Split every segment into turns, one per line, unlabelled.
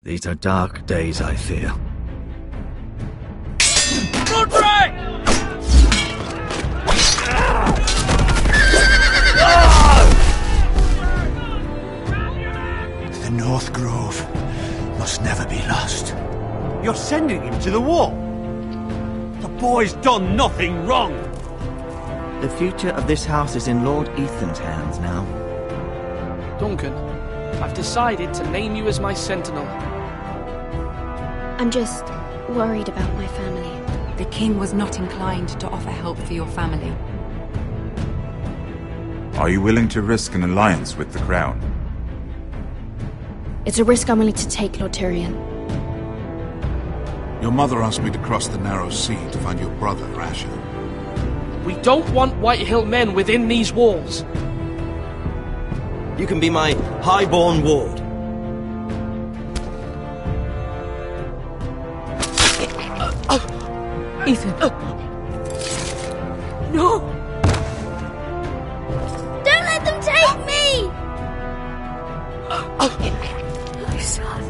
These are dark days, I fear.
Roderick!
The North Grove must never be lost.
You're sending him to the war? The boy's done nothing wrong.
The future of this house is in Lord Ethan's hands now.
Duncan, I've decided to name you as my sentinel.
I'm just worried about my family.
The king was not inclined to offer help for your family.
Are you willing to risk an alliance with the Crown?
It's a risk I'm willing to take, Lord Tyrion.
Your mother asked me to cross the narrow sea to find your brother, Rasher.
We don't want Whitehill men within these walls.
You can be my highborn ward.
Ethan.
No! Don't let them take me! My son.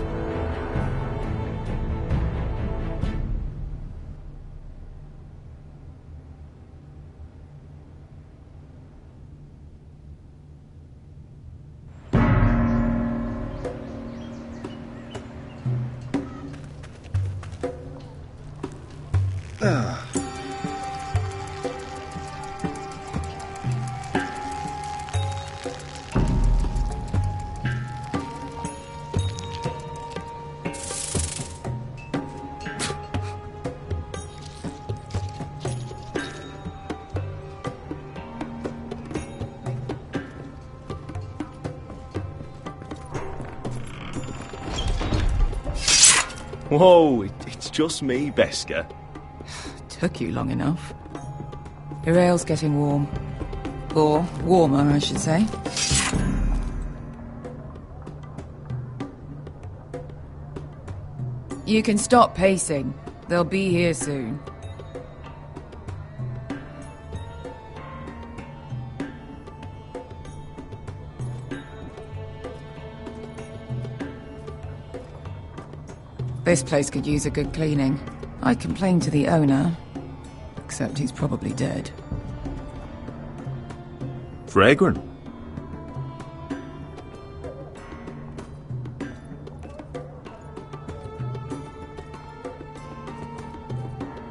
Whoa, it's just me, Beska.
Took you long enough. Your ale's getting warm. Or warmer, I should say. You can stop pacing. They'll be here soon. This place could use a good cleaning. I complained to the owner, except he's probably dead.
Fragrant.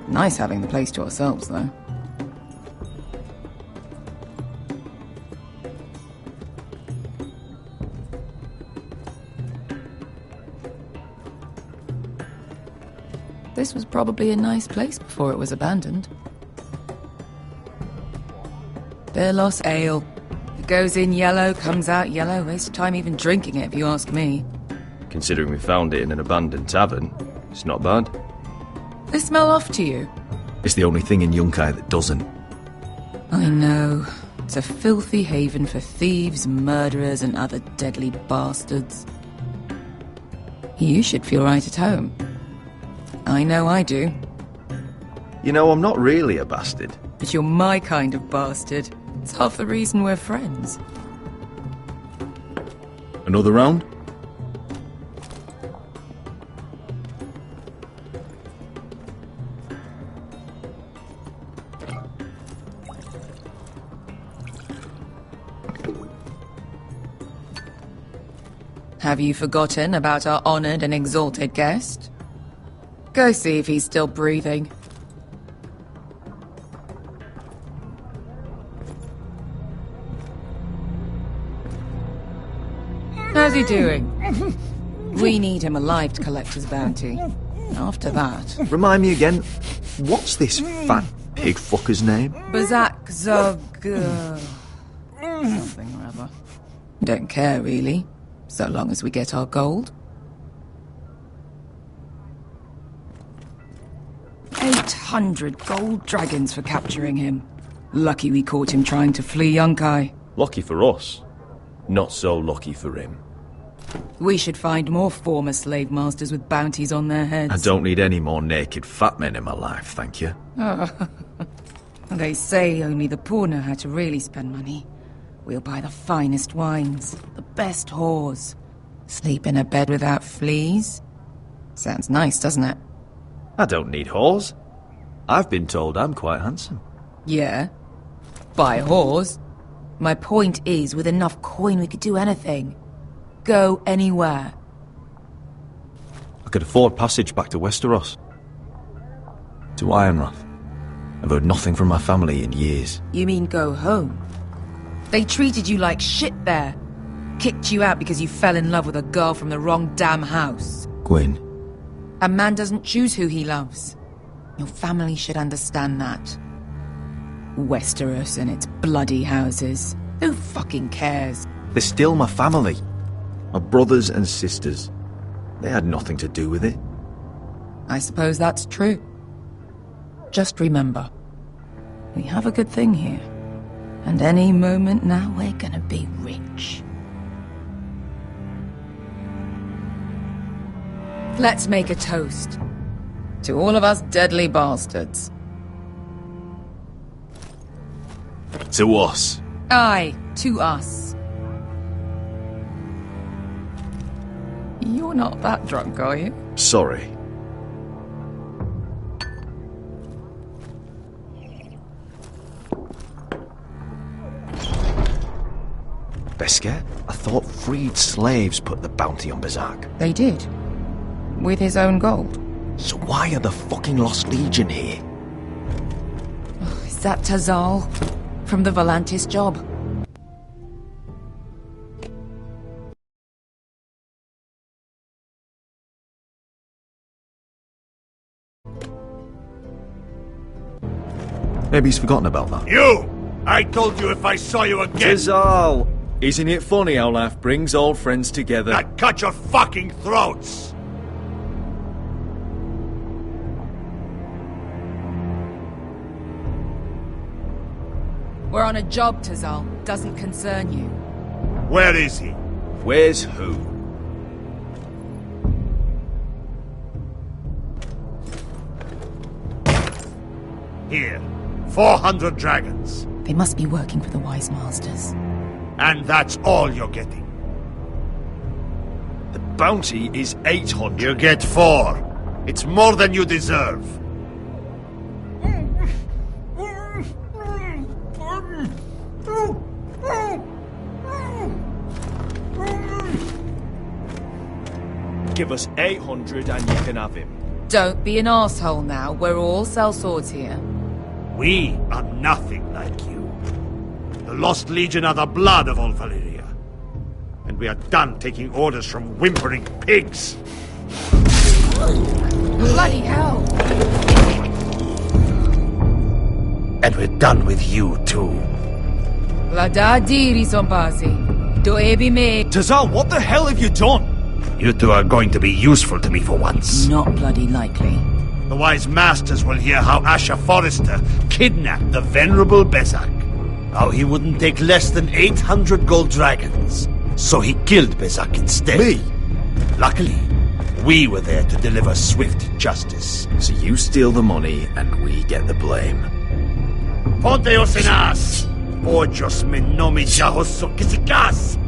Nice having the place to ourselves, though. This was probably a nice place before it was abandoned. Birlos ale. It goes in yellow, comes out yellow. Waste of time even drinking it, if you ask me.
Considering we found it in an abandoned tavern, it's not bad.
They smell off to you.
It's the only thing in Yunkai that doesn't.
I know. It's a filthy haven for thieves, murderers, and other deadly bastards. You should feel right at home. I know I do.
You know, I'm not really a bastard.
But you're my kind of bastard. It's half the reason we're friends.
Another round?
Have you forgotten about our honored and exalted guest? Go see if he's still breathing. How's he doing? We need him alive to collect his bounty. After that...
Remind me again, what's this fat pig fucker's name?
Bazak Zog... something or other. Don't care, really. So long as we get our gold. 800 gold dragons for capturing him. Lucky we caught him trying to flee Yunkai.
Lucky for us. Not so lucky for him.
We should find more former slave masters with bounties on their heads.
I don't need any more naked fat men in my life, thank you.
They say only the poor know how to really spend money. We'll buy the finest wines, the best whores, sleep in a bed without fleas, Sounds nice, doesn't it?
I don't need whores. I've been told I'm quite handsome.
Yeah. By whores. My point is, with enough coin we could do anything. Go anywhere.
I could afford passage back to Westeros. To Ironrath. I've heard nothing from my family in years.
You mean go home? They treated you like shit there. Kicked you out because you fell in love with a girl from the wrong damn house.
Gwyn.
A man doesn't choose who he loves. Your family should understand that. Westeros and its bloody houses. Who fucking cares?
They're still my family. My brothers and sisters. They had nothing to do with it.
I suppose that's true. Just remember, we have a good thing here. And any moment now we're gonna be rich. Let's make a toast. To all of us deadly bastards.
To us.
Aye, to us. You're not that drunk, are you?
Sorry. Beskar, I thought freed slaves put the bounty on Berserk.
They did. With his own gold.
So why are the fucking Lost Legion here?
Is that Tazal? From the Volantis job?
Maybe he's forgotten about that.
You! I told you if I saw you again...
Tazal! Isn't it funny how life brings old friends together?
I'd cut your fucking throats!
We're on a job, Tazal. Doesn't concern you.
Where is he?
Where's who?
Here. 400 dragons.
They must be working for the Wise Masters.
And that's all you're getting.
The bounty is 800.
You get 4. It's more than you deserve.
Give us 800 and you can have him.
Don't be an asshole now. We're all sellswords here.
We are nothing like you. The Lost Legion are the blood of all Valyria. And we are done taking orders from whimpering pigs.
Bloody hell!
And we're done with you, too.
La da diri son pasi. Do ebi me.
Tazal, what the hell have you done?
You two are going to be useful to me for once.
Not bloody likely.
The Wise Masters will hear how Asher Forrester kidnapped the venerable Bezak. How he wouldn't take less than 800 gold dragons. So he killed Bezak instead.
Me?
Luckily, we were there to deliver swift justice.
So you steal the money and we get the blame.
Ponteos en as! Ojos me nomi jahoso kisikas!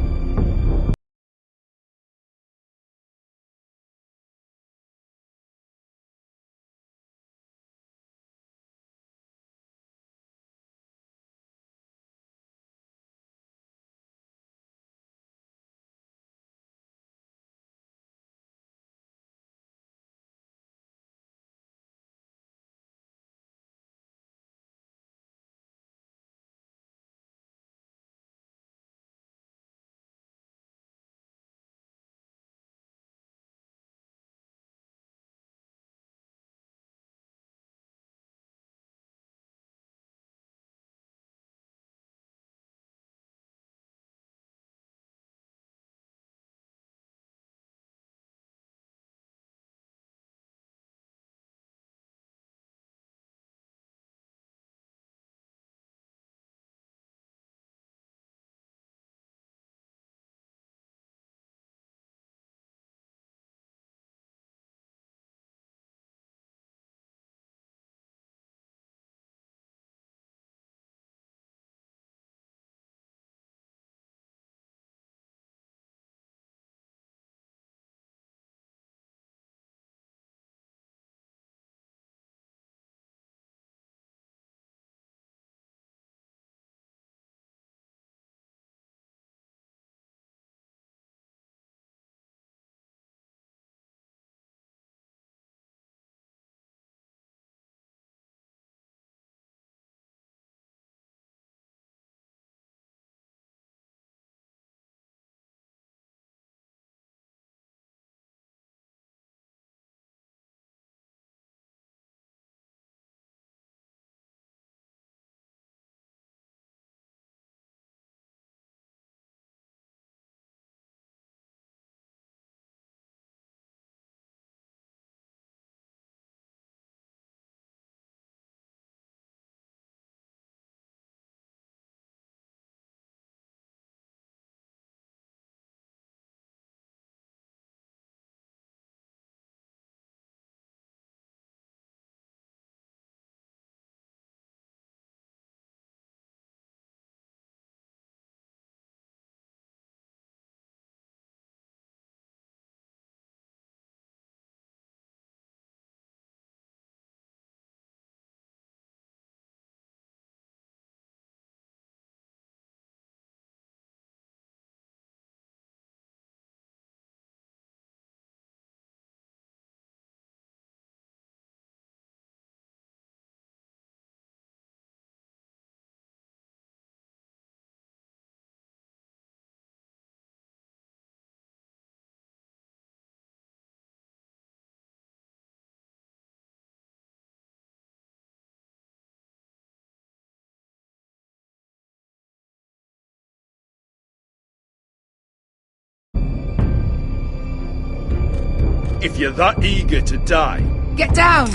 if you're that eager to die.
Get down!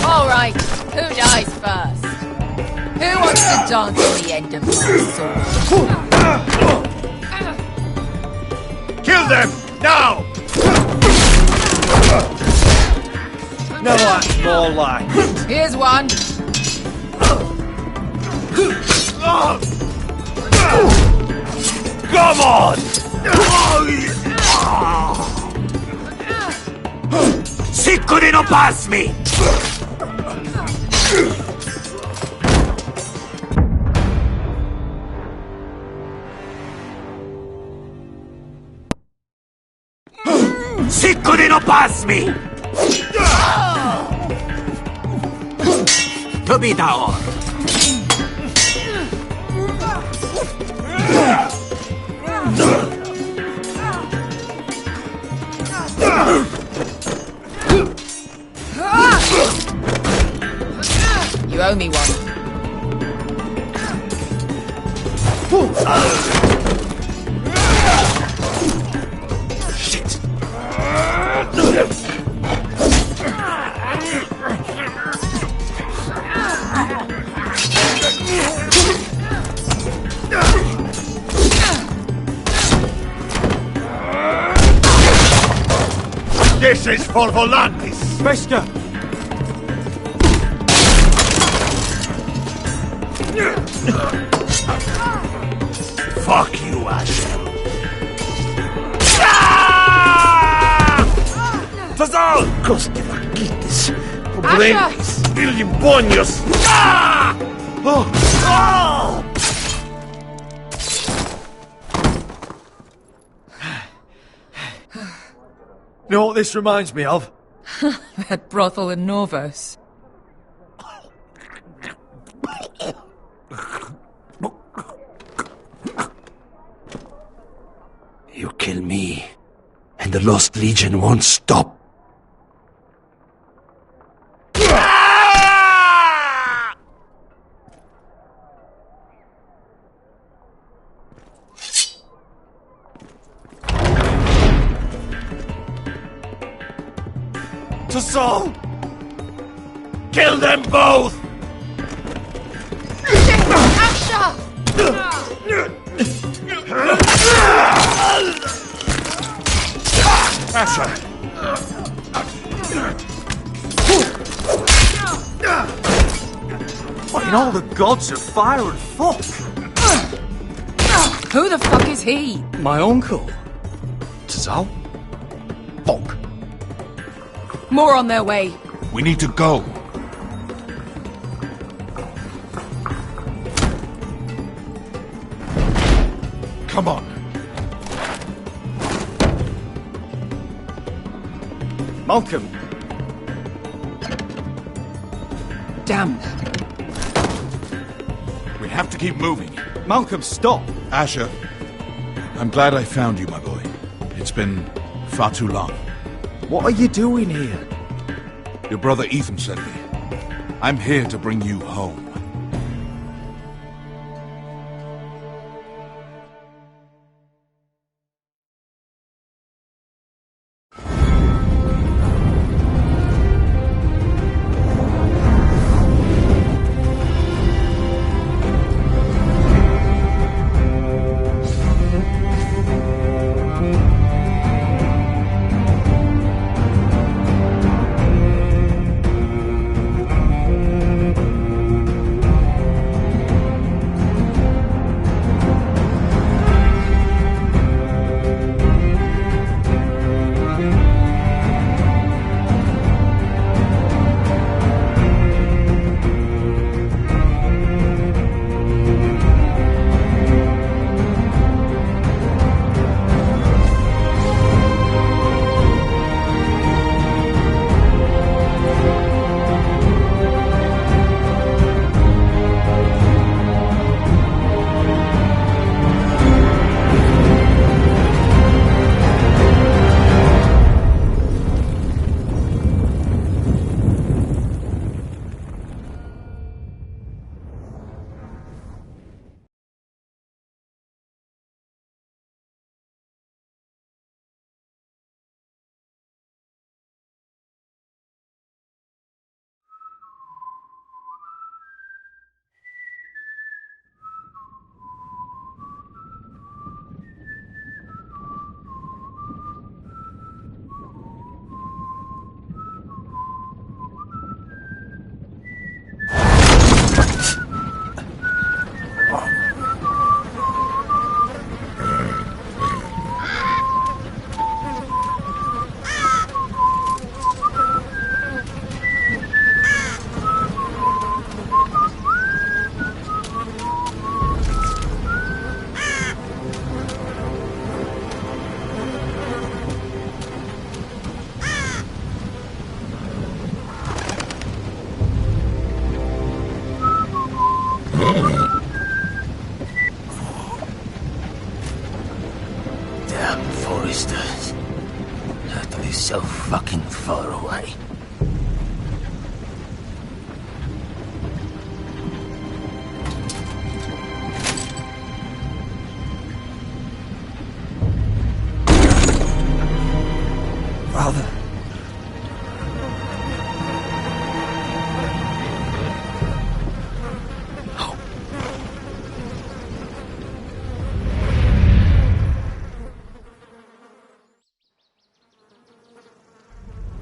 All right, who dies first? Who wants to dance on the end of my sword?
Kill them, now!
No, that's more like.
Here's one.
Come on! Siccone non pasmi! Siccone non pasmi! Tobitaor!
You owe me one.
Shit! This is for Volantis!
Bester!
Fuck you, Asher! Tazal! Costi vaquitis! Pobrenis! Ilimbonios! Oh!
You know what this reminds me of?
That brothel in Norvos.
You kill me, and the Lost Legion won't stop.
To Saul!
Kill them both!
Asha!
Asher!
What in all the gods of fire and fuck?
Who the fuck is he?
My uncle. Tazal? Fuck.
More on their way.
We need to go. Come on.
Malcolm.
Damn.
We have to keep moving.
Malcolm, stop!
Asher, I'm glad I found you, my boy. It's been far too long.
What are you doing here?
Your brother Ethan sent me. I'm here to bring you home.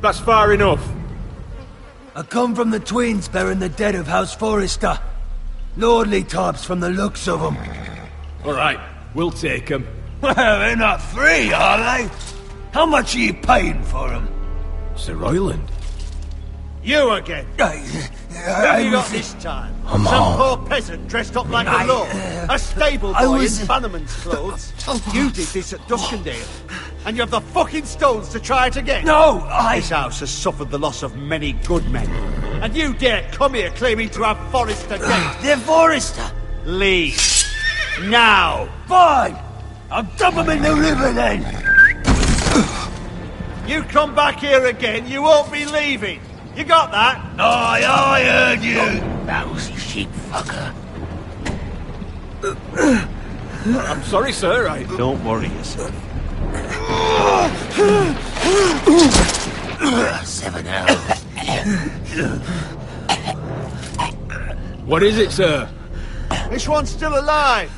That's far enough.
I come from the twins bearing the dead of House Forrester. Lordly types from the looks of them.
Alright, we'll take them.
Well, they're not free, are they? How much are you paying for them?
Sir Royland.
You again? Who have you got this time? Some poor peasant dressed up like a lord? A stable boy in Bannerman's clothes? You did this at Duskendale, and you have the fucking stones to try it again?
No,
This house has suffered the loss of many good men, and you dare come here claiming to have Forrester dead?
They're Forrester!
Leave. Now!
Fine! I'll dump them in the river then!
You come back here again, you won't be leaving! You got that?
Aye, I heard you! Lousy sheep fucker.
I'm sorry, sir,
Don't worry yourself.
7 hours.
What is it, sir?
This one's still alive!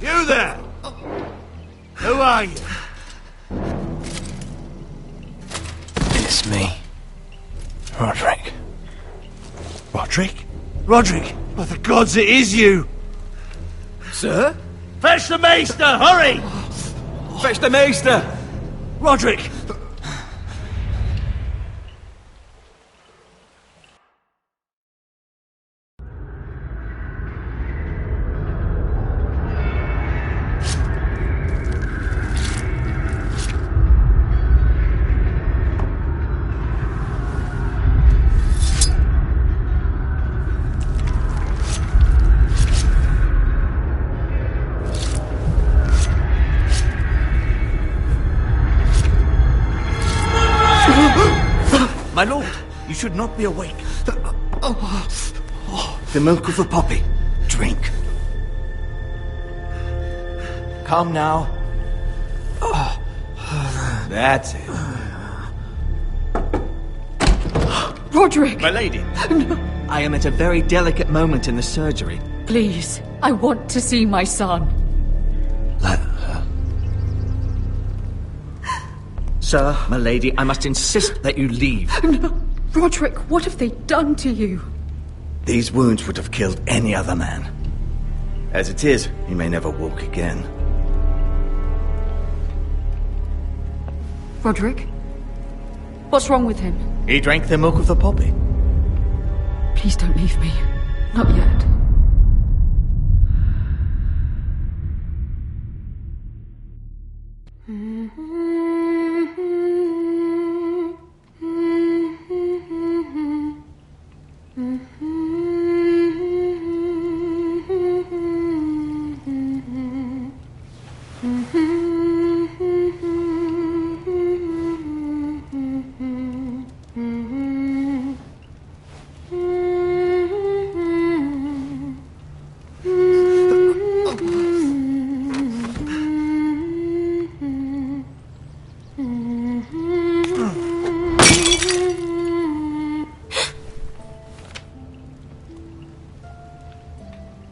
You there! Who are you?
It's me. Roderick.
Roderick? Roderick! By the gods, it is you!
Sir?
Fetch the maester, hurry!
Fetch the maester!
Roderick!
My lord, you should not be awake. The milk of the poppy. Drink. Calm now. That's it.
Roderick!
My lady. I am at a very delicate moment in the surgery.
Please, I want to see my son.
Let her.
Sir, my lady, I must insist that you leave.
No. Roderick, what have they done to you?
These wounds would have killed any other man. As it is, he may never walk again.
Roderick? What's wrong with him?
He drank the milk of the poppy.
Please don't leave me. Not yet.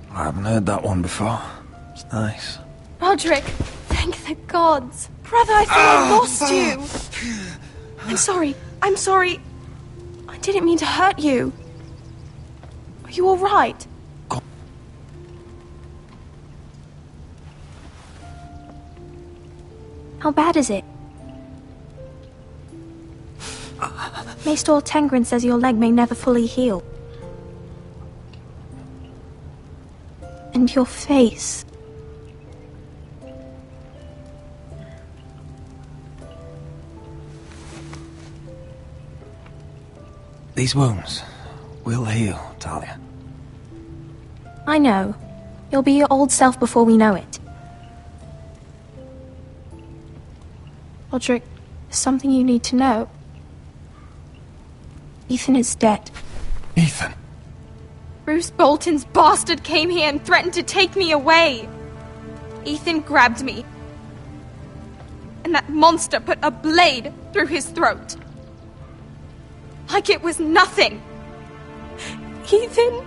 I haven't heard that one before. It's nice.
Roderick, thank the gods. Brother, I thought I lost you. I'm sorry. I didn't mean to hurt you. Are you all right? How bad is it? Maester Tengrin says your leg may never fully heal. And your face.
These wounds will heal, Talia.
I know. You'll be your old self before we know it. Roderick, there's something you need to know. Ethan is dead.
Ethan?
Bruce Bolton's bastard came here and threatened to take me away. Ethan grabbed me. And that monster put a blade through his throat. Like it was nothing. Ethan?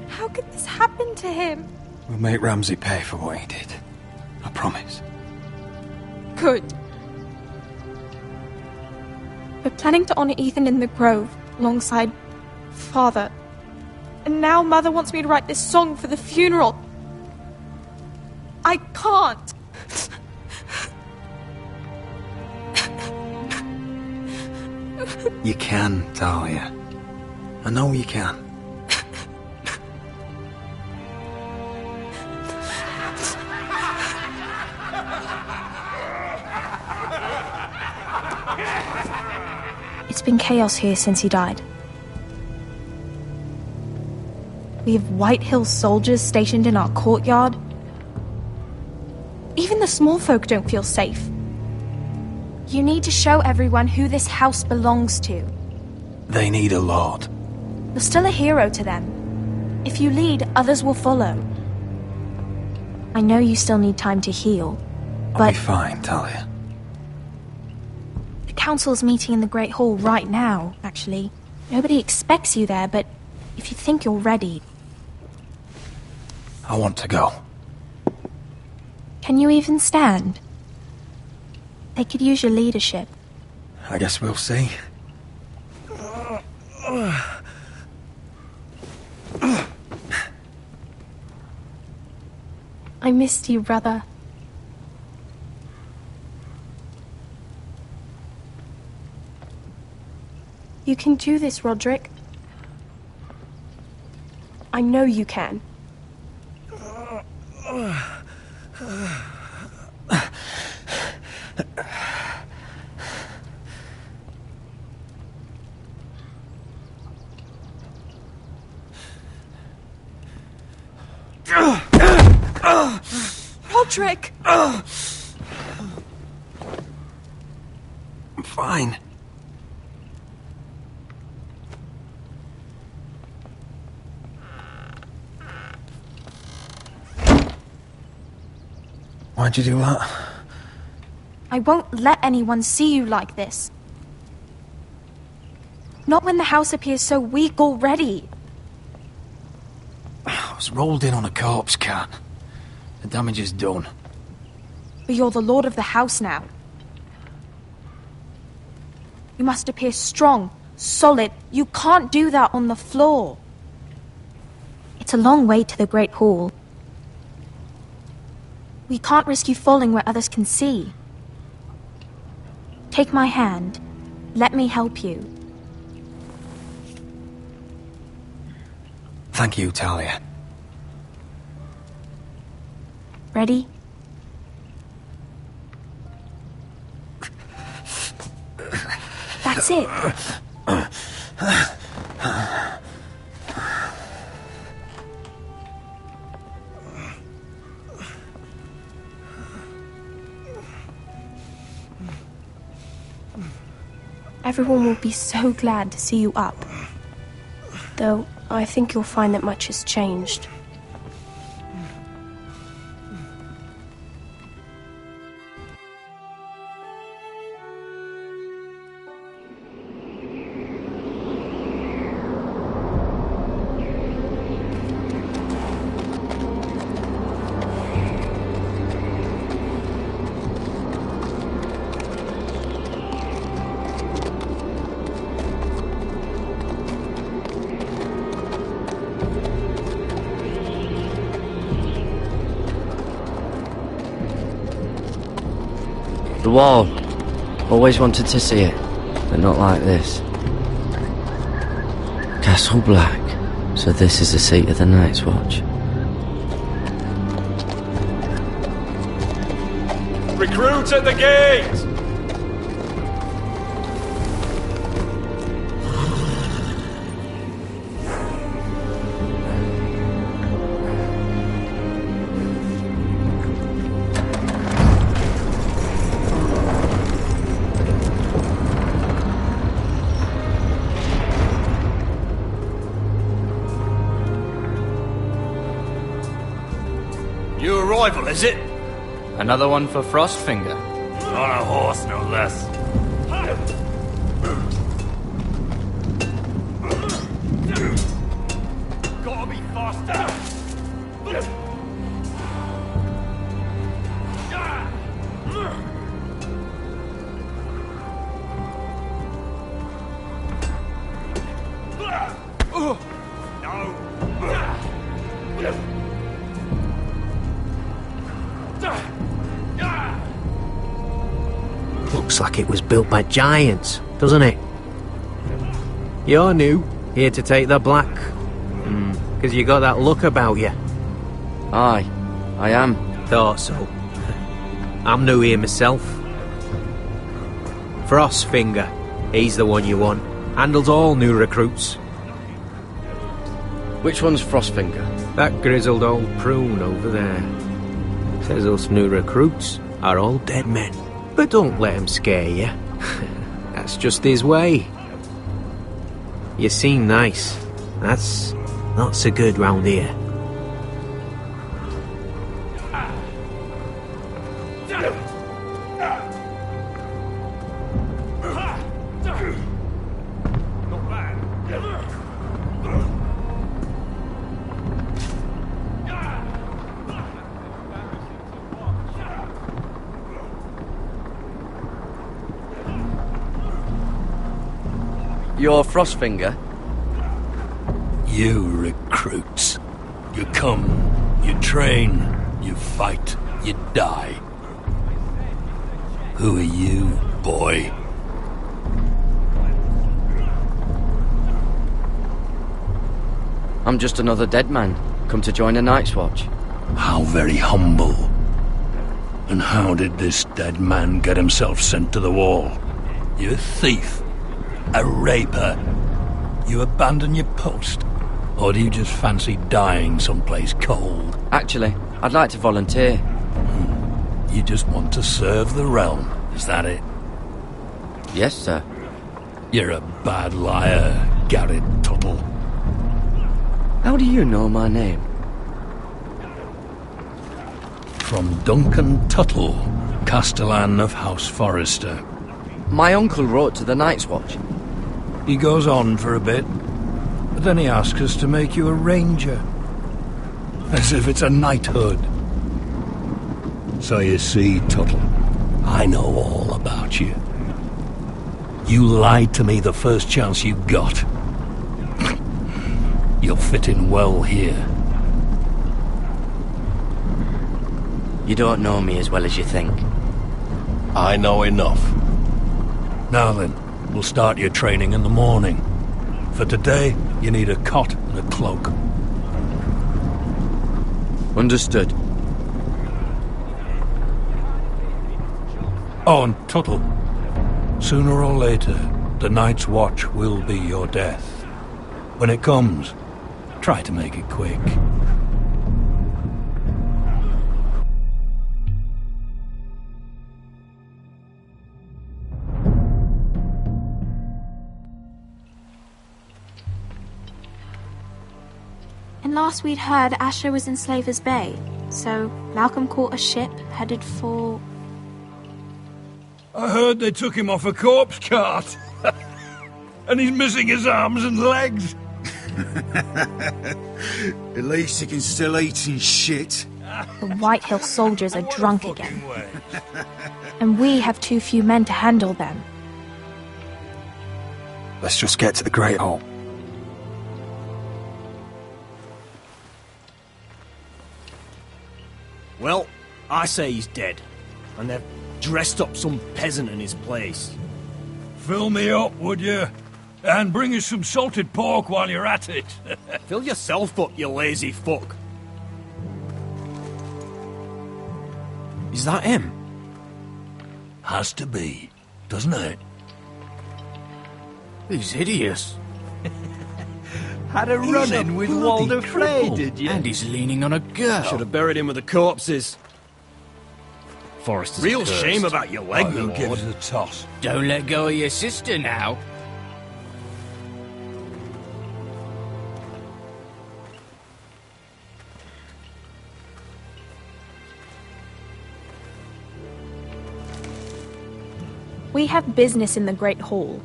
How could this happen to him?
We'll make Ramsay pay for what he did. I promise.
Good.
We're planning to honor Ethan in the Grove, alongside Father. And now Mother wants me to write this song for the funeral. I can't.
You can, Talia. I know you can.
It's been chaos here since he died. We have White Hill soldiers stationed in our courtyard. Even the small folk don't feel safe. You need to show everyone who this house belongs to.
They need a lord.
You're still a hero to them. If you lead, others will follow. I know you still need time to heal, but...
I'll be fine, Talia.
The council's meeting in the Great Hall right now, actually. Nobody expects you there, but if you think you're ready...
I want to go.
Can you even stand? They could use your leadership.
I guess we'll see.
I missed you, brother. You can do this, Roderick. I know you can. Roderick!
I'm fine. Why'd you do that?
I won't let anyone see you like this. Not when the house appears so weak already.
I was rolled in on a corpse cart. The damage is done.
But you're the lord of the house now. You must appear strong, solid. You can't do that on the floor. It's a long way to the Great Hall. We can't risk you falling where others can see. Take my hand. Let me help you.
Thank you, Talia.
Ready? That's it. Everyone will be so glad to see you up. Though, I think you'll find that much has changed.
The wall. Always wanted to see it, but not like this. Castle Black. So this is the seat of the Night's Watch.
Recruit at the gate!
New arrival, is it?
Another one for Frostfinger.
On a horse, no less. Gotta be faster.
Looks like it was built by giants, doesn't it? You're new, here to take the black. Because you got that look about you.
Aye, I am.
Thought so. I'm new here myself. Frostfinger, he's the one you want. Handles all new recruits.
Which one's Frostfinger?
That grizzled old prune over there. Says us new recruits are all dead men. But don't let him scare you. That's just his way. You seem nice. That's not so good round here.
You're Frostfinger?
You recruits. You come, you train, you fight, you die. Who are you, boy?
I'm just another dead man, come to join the Night's Watch.
How very humble. And how did this dead man get himself sent to the wall? You a thief? A raper? You abandon your post? Or do you just fancy dying someplace cold?
Actually, I'd like to volunteer.
You just want to serve the realm, is that it?
Yes, sir.
You're a bad liar, Garrett Tuttle.
How do you know my name?
From Duncan Tuttle, Castellan of House Forrester.
My uncle wrote to the Night's Watch.
He goes on for a bit, but then he asks us to make you a ranger. As if it's a knighthood. So you see, Tuttle, I know all about you. You lied to me the first chance you got. You'll fit in well here.
You don't know me as well as you think.
I know enough. Now then, we'll start your training in the morning. For today, you need a cot and a cloak.
Understood.
Oh, and Tuttle. Sooner or later, the Night's Watch will be your death. When it comes, try to make it quick.
And last we'd heard, Asher was in Slaver's Bay, so Malcolm caught a ship headed for...
I heard they took him off a corpse cart. And he's missing his arms and legs.
At least he can still eat and shit.
The White Hill soldiers are drunk again. And we have too few men to handle them.
Let's just get to the Great Hall.
Well, I say he's dead. And they've dressed up some peasant in his place.
Fill me up, would you? And bring us some salted pork while you're at it.
Fill yourself up, you lazy fuck.
Is that him?
Has to be, doesn't it?
He's hideous.
Had a run-in with Walder Frey, did you?
And he's leaning on a girl.
Should have buried him with the corpses.
Forrester's
Real
cursed.
shame about your leg,
Who
my
gives
lord.
a toss?
Don't let go of your sister now.
We have business in the Great Hall.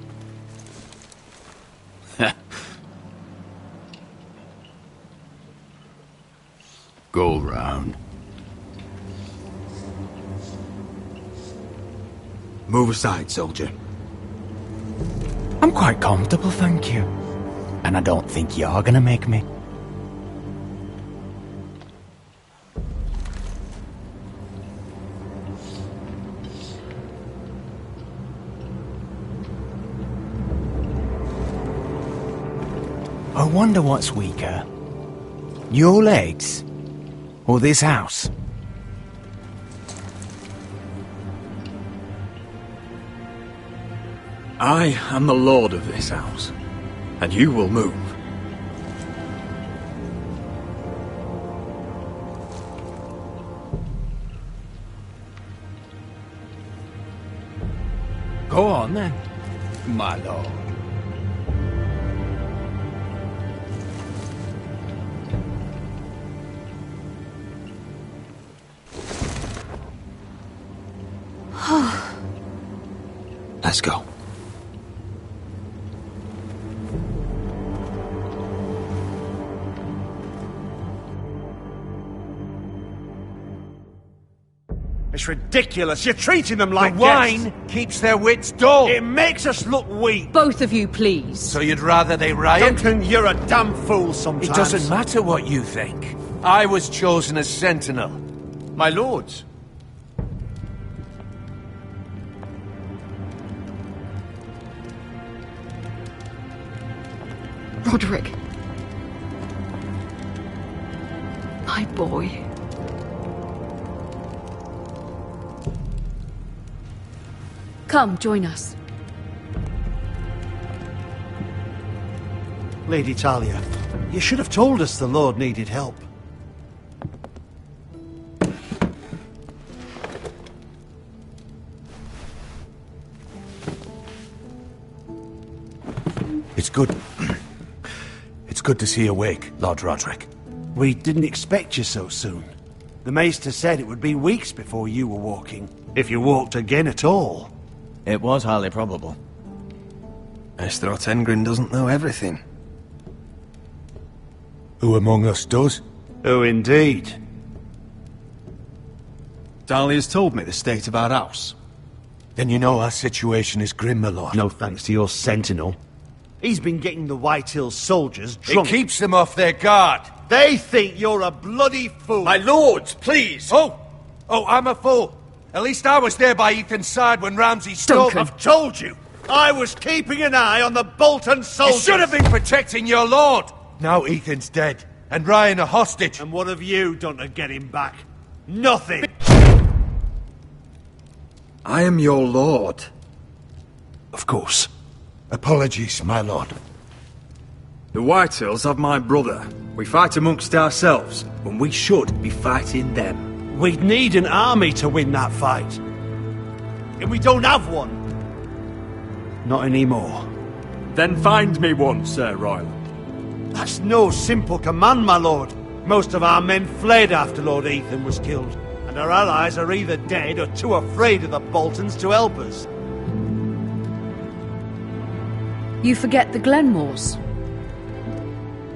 Go round.
Move aside, soldier. I'm quite comfortable, thank you.
And I don't think you're gonna make me. I wonder what's weaker. Your legs? Or this house?
I am the lord of this house, and you will move.
Go on then, my lord.
Let's go.
It's ridiculous. You're treating them like
the wine keeps their wits dull.
It makes us look weak.
Both of you, please.
So you'd rather they riot?
Duncan, you're a damn fool sometimes.
It doesn't matter what you think. I was chosen as sentinel.
My lords.
Roderick. My boy. Come, join us.
Lady Talia, you should have told us the Lord needed help.
It's good. It's good to see you awake, Lord Roderick.
We didn't expect you so soon. The Maester said it would be weeks before you were walking, if you walked again at all.
It was highly probable.
Maester Otengrin doesn't know everything.
Who among us does?
Oh, indeed.
Dahlia's told me the state of our house.
Then you know our situation is grim, my lord.
No thanks to your sentinel. He's been getting the White Hills soldiers drunk.
It keeps them off their guard.
They think you're a bloody fool.
My lords, please! Oh, I'm a fool. At least I was there by Ethan's side when Ramsay stole...
I've told you! I was keeping an eye on the Bolton soldiers!
You should have been protecting your lord! Now Ethan's dead, and Ryan a hostage.
And what have you done to get him back? Nothing!
I am your lord.
Of course. Apologies, my lord.
The Whitehills have my brother. We fight amongst ourselves, when we should be fighting them.
We'd need an army to win that fight. And we don't have one. Not anymore.
Then find me one, Sir Royland.
That's no simple command, my lord. Most of our men fled after Lord Ethan was killed, and our allies are either dead or too afraid of the Boltons to help us.
You forget the Glenmores.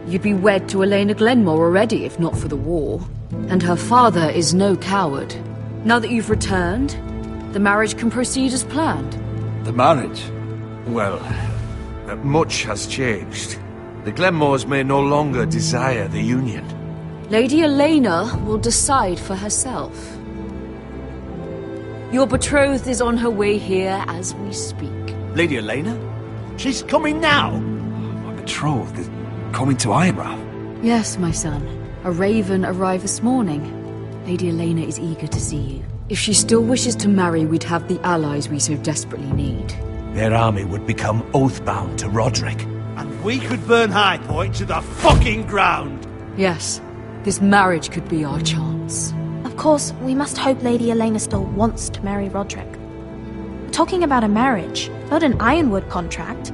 You'd be wed to Elena Glenmore already if not for the war. And her father is no coward. Now that you've returned, the marriage can proceed as planned.
The marriage?
Well, much has changed. The Glenmores may no longer desire the union.
Lady Elena will decide for herself. Your betrothed is on her way here as we speak.
Lady Elena?
She's coming now!
My betrothed is coming to Ironrath.
Yes, my son. A raven arrived this morning. Lady Elena is eager to see you. If she still wishes to marry, we'd have the allies we so desperately need.
Their army would become oath-bound to Roderick.
And we could burn High Point to the fucking ground!
Yes, this marriage could be our chance.
Of course, we must hope Lady Elena still wants to marry Roderick. We're talking about a marriage, not an Ironwood contract.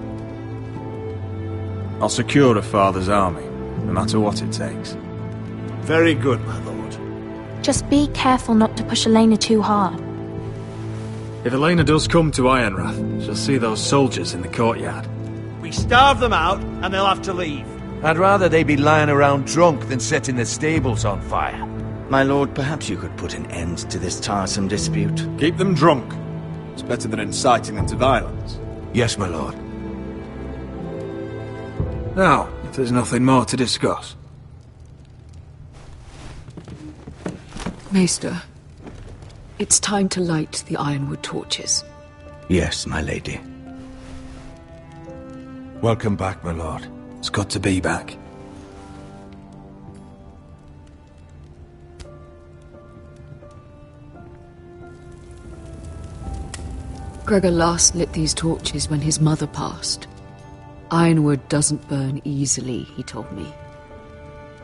I'll secure her father's army, no matter what it takes.
Very good, my lord.
Just be careful not to push Elena too hard.
If Elena does come to Ironrath, she'll see those soldiers in the courtyard.
We starve them out, and they'll have to leave.
I'd rather they be lying around drunk than setting the stables on fire.
My lord, perhaps you could put an end to this tiresome dispute.
Keep them drunk. It's better than inciting them to violence.
Yes, my lord.
Now,
there's nothing more to discuss.
Maester, it's time to light the ironwood torches.
Yes, my lady.
Welcome back, my lord.
It's good to be back.
Gregor last lit these torches when his mother passed. Ironwood doesn't burn easily, he told me.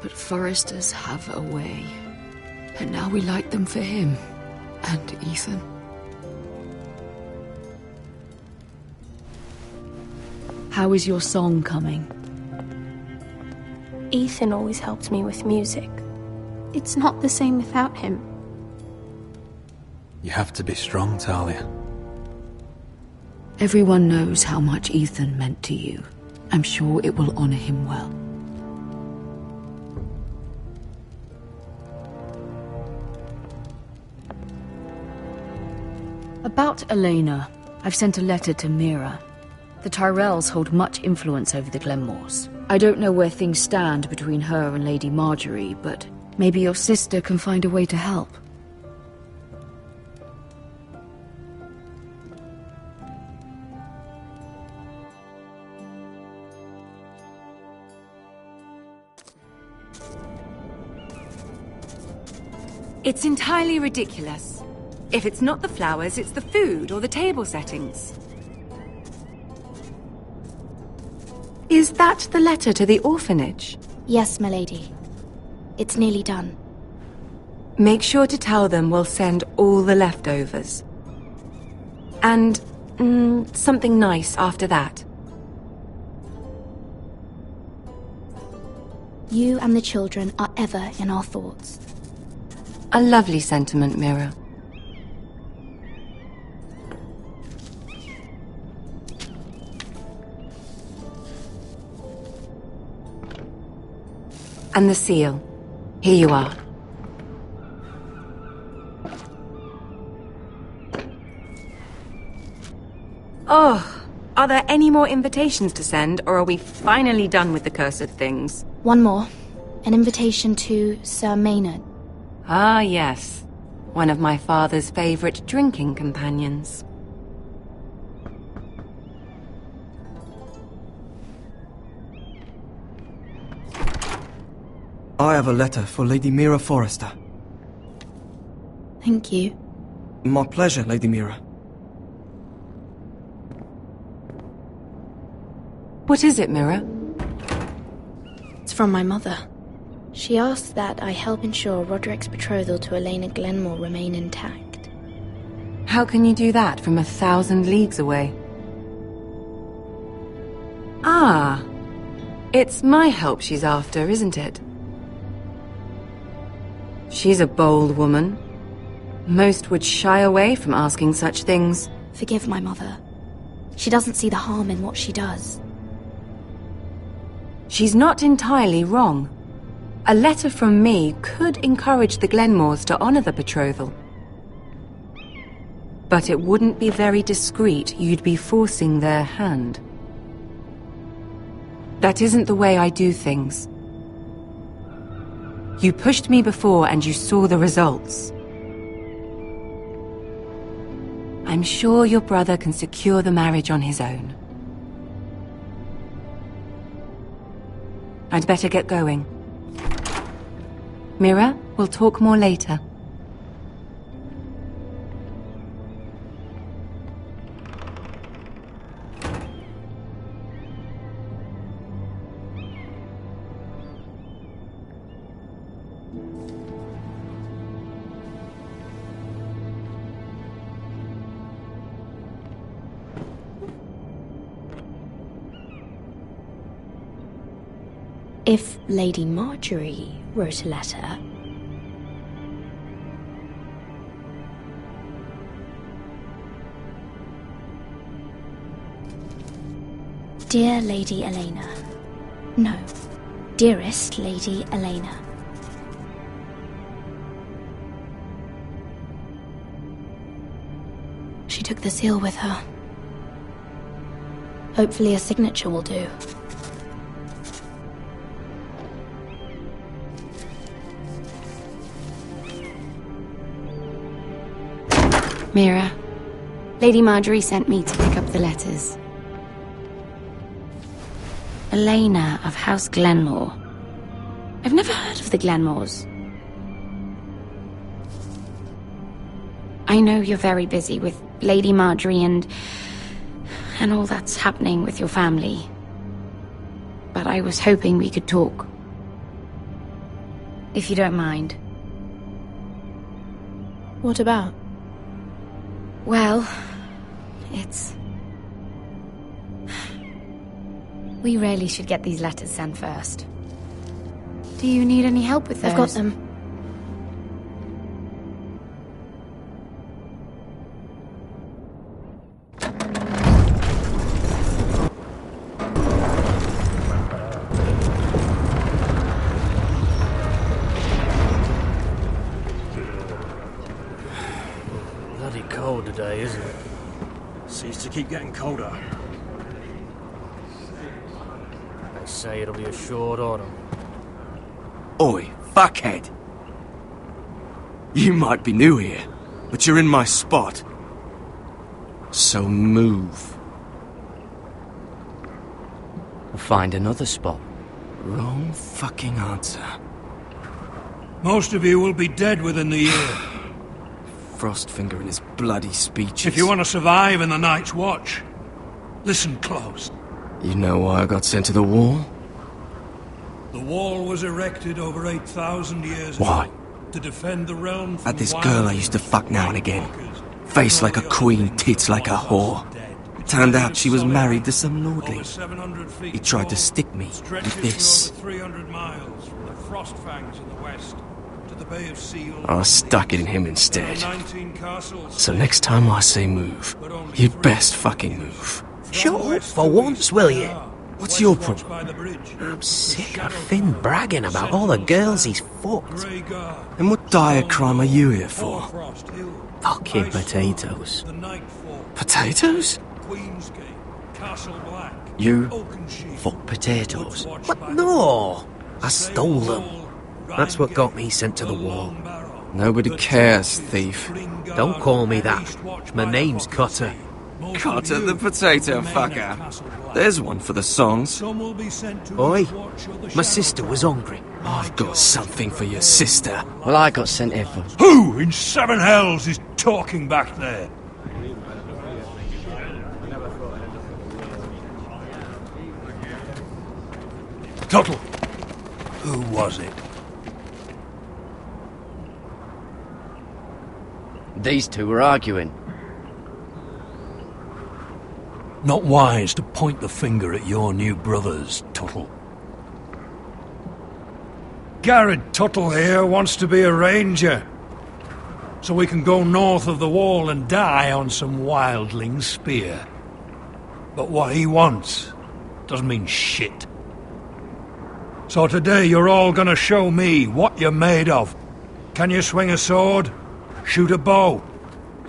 But foresters have a way. And now we light them for him. And Ethan. How is your song coming?
Ethan always helped me with music.
It's not the same without him.
You have to be strong, Talia.
Everyone knows how much Ethan meant to you. I'm sure it will honor him well. About Elena, I've sent a letter to Mira. The Tyrells hold much influence over the Glenmores. I don't know where things stand between her and Lady Marjorie, but maybe your sister can find a way to help.
It's entirely ridiculous. If it's not the flowers, it's the food or the table settings. Is that the letter to the orphanage?
Yes, my lady. It's nearly done.
Make sure to tell them we'll send all the leftovers. And something nice after that.
You and the children are ever in our thoughts.
A lovely sentiment, Mira. And the seal. Here you are. Oh, are there any more invitations to send, or are we finally done with the cursed things?
One more. An invitation to Sir Maynard.
Ah, yes. One of my father's favorite drinking companions.
I have a letter for Lady Mira Forrester.
Thank you.
My pleasure, Lady Mira.
What is it, Mira?
It's from my mother. She asks that I help ensure Roderick's betrothal to Elena Glenmore remain intact.
How can you do that from 1,000 leagues away? Ah, it's my help she's after, isn't it? She's a bold woman. Most would shy away from asking such things.
Forgive my mother. She doesn't see the harm in what she does.
She's not entirely wrong. A letter from me could encourage the Glenmores to honor the betrothal. But it wouldn't be very discreet. You'd be forcing their hand. That isn't the way I do things. You pushed me before and you saw the results. I'm sure your brother can secure the marriage on his own. I'd better get going. Mira, we'll talk more later.
If Lady Marjorie wrote a letter... Dear Lady Elena. No. Dearest Lady Elena. She took the seal with her. Hopefully a signature will do. Mira, Lady Marjorie sent me to pick up the letters. Elena of House Glenmore. I've never heard of the Glenmores. I know you're very busy with Lady Marjorie and all that's happening with your family. But I was hoping we could talk. If you don't mind. What about? Well, it's... We really should get these letters sent first. Do you need any help with those? I've got them.
Bloody cold today, isn't it? Seems to keep getting colder. They say it'll be a short autumn.
Oi, fuckhead! You might be new here, but you're in my spot. So move.
We'll find another spot.
Wrong fucking answer.
Most of you will be dead within the year.
Frostfinger and his bloody speeches.
If you want to survive in the Night's Watch, listen close.
You know why I got sent to the wall?
The wall was erected over 8,000 years
Why?
ago to defend the realm from
At this
wild
girl I used to fuck now and again. Face like a queen, tits like a whore. Turned out she was married to some lordling. He tried to stick me with this.
300 miles from the frost fangs in the west to the Bay of Seal.
I stuck it in him instead.
19 castles.
So next time I say move, you'd best fucking move.
Shut up for once, will you?
What's your problem?
I'm sick of Finn bragging about all the girls he's fucked.
And what dire crime are you here for?
Fucking potatoes.
Potatoes?
You fuck potatoes?
What? No! I stole them. That's what got me sent to the wall.
Nobody cares, thief.
Don't call me that. My name's Cutter.
Cutter the potato fucker. There's one for the songs.
Oi, my sister was hungry.
I've got something for your sister.
Well, I got sent here for...
Who in seven hells is talking back there? Tuttle, who was it?
These two were arguing.
Not wise to point the finger at your new brothers, Tuttle. Garrett Tuttle here wants to be a ranger, so we can go north of the wall and die on some wildling's spear. But what he wants doesn't mean shit. So today you're all gonna show me what you're made of. Can you swing a sword? Shoot a bow?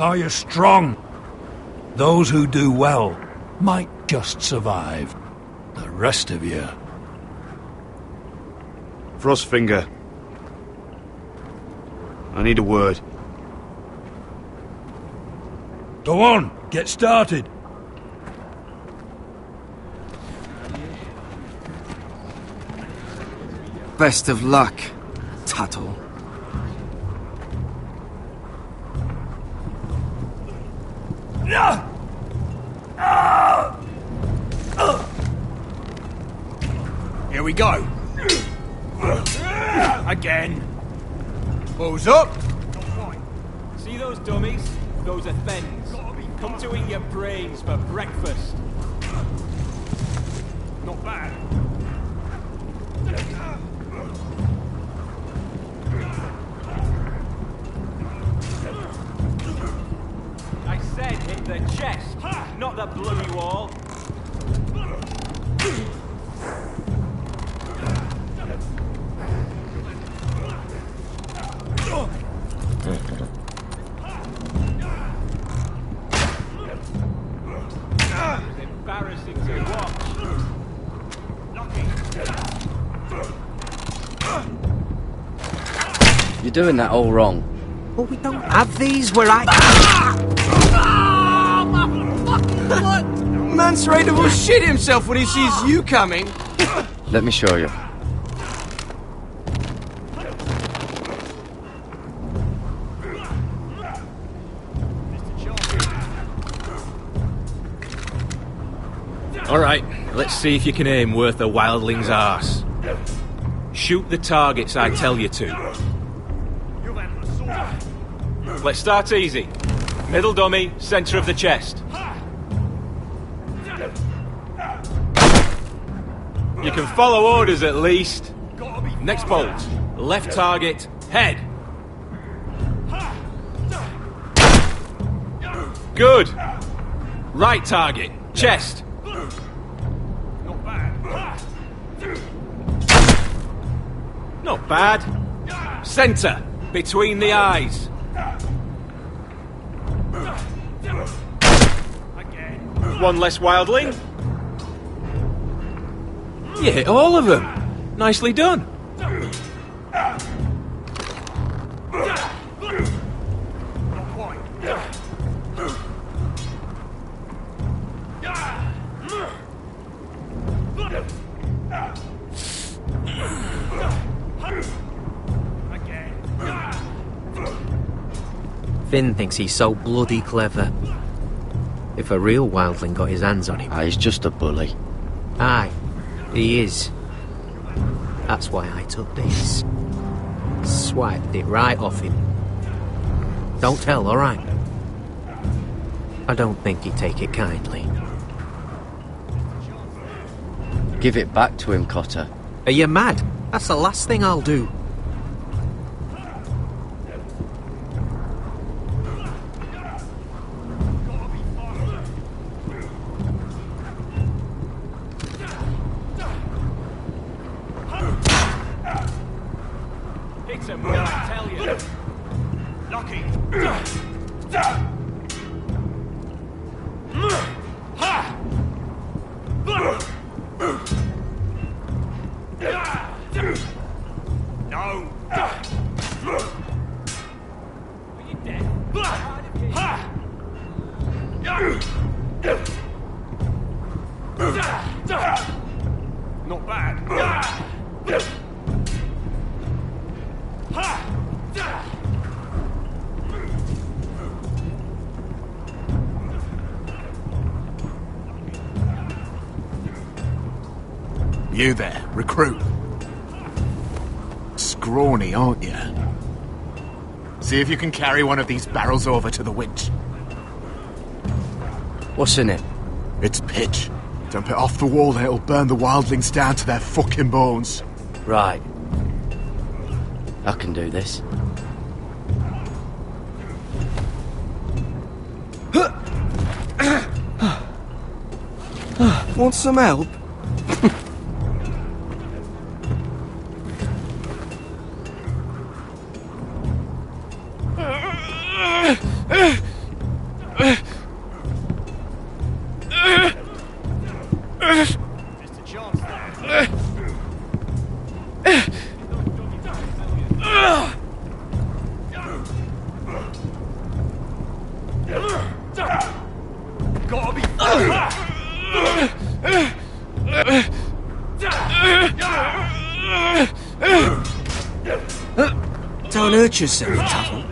Are you strong? Those who do well might just survive. The rest of you...
Frostfinger. I need a word.
Go on, get started.
Best of luck, Tuttle.
Here we go. Again. Balls up.
See those dummies? Those are thens. Come to eat your brains for breakfast. Not bad. I said hit the chest, not the bloody wall. Embarrassing to watch.
You're doing that all wrong.
Well, we don't have these where I...
What? Man's ready to shit himself when he sees you coming.
Let me show you.
Alright, let's see if you can aim worth a wildling's arse. Shoot the targets I tell you to. Let's start easy. Middle dummy, centre of the chest. You can follow orders at least. Next bolt. Left target, head. Good. Right target, chest. Not bad. Centre, between the eyes. One less wildling. You hit all of them. Nicely done.
Finn thinks he's so bloody clever. If a real wildling got his hands on him...
He's just a bully.
Aye, he is. That's why I took this. Swiped it right off him. Don't tell, alright? I don't think he'd take it kindly.
Give it back to him, Cotter.
Are you mad? That's the last thing I'll do.
Not bad.
You there, recruit. Scrawny, aren't you? See if you can carry one of these barrels over to the winch.
What's in it?
It's pitch. Dump it off the wall and it'll burn the wildlings down to their fucking bones.
Right. I can do this.
Want some help? Don't hurt yourself, Tuttle.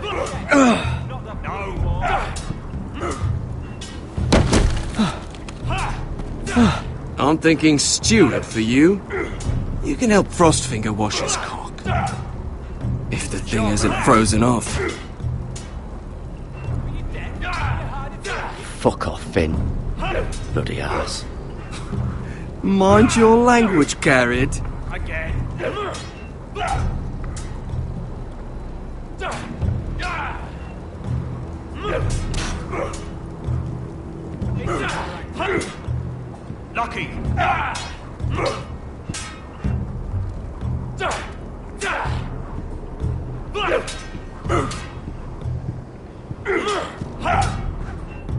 I'm thinking steward for you. You can help Frostfinger wash his cock. If the thing isn't frozen off.
Fuck off, Finn. Bloody ass.
Mind your language, Carrot.
Lucky.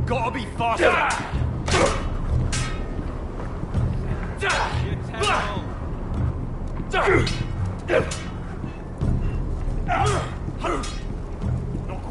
Gotta be faster. Not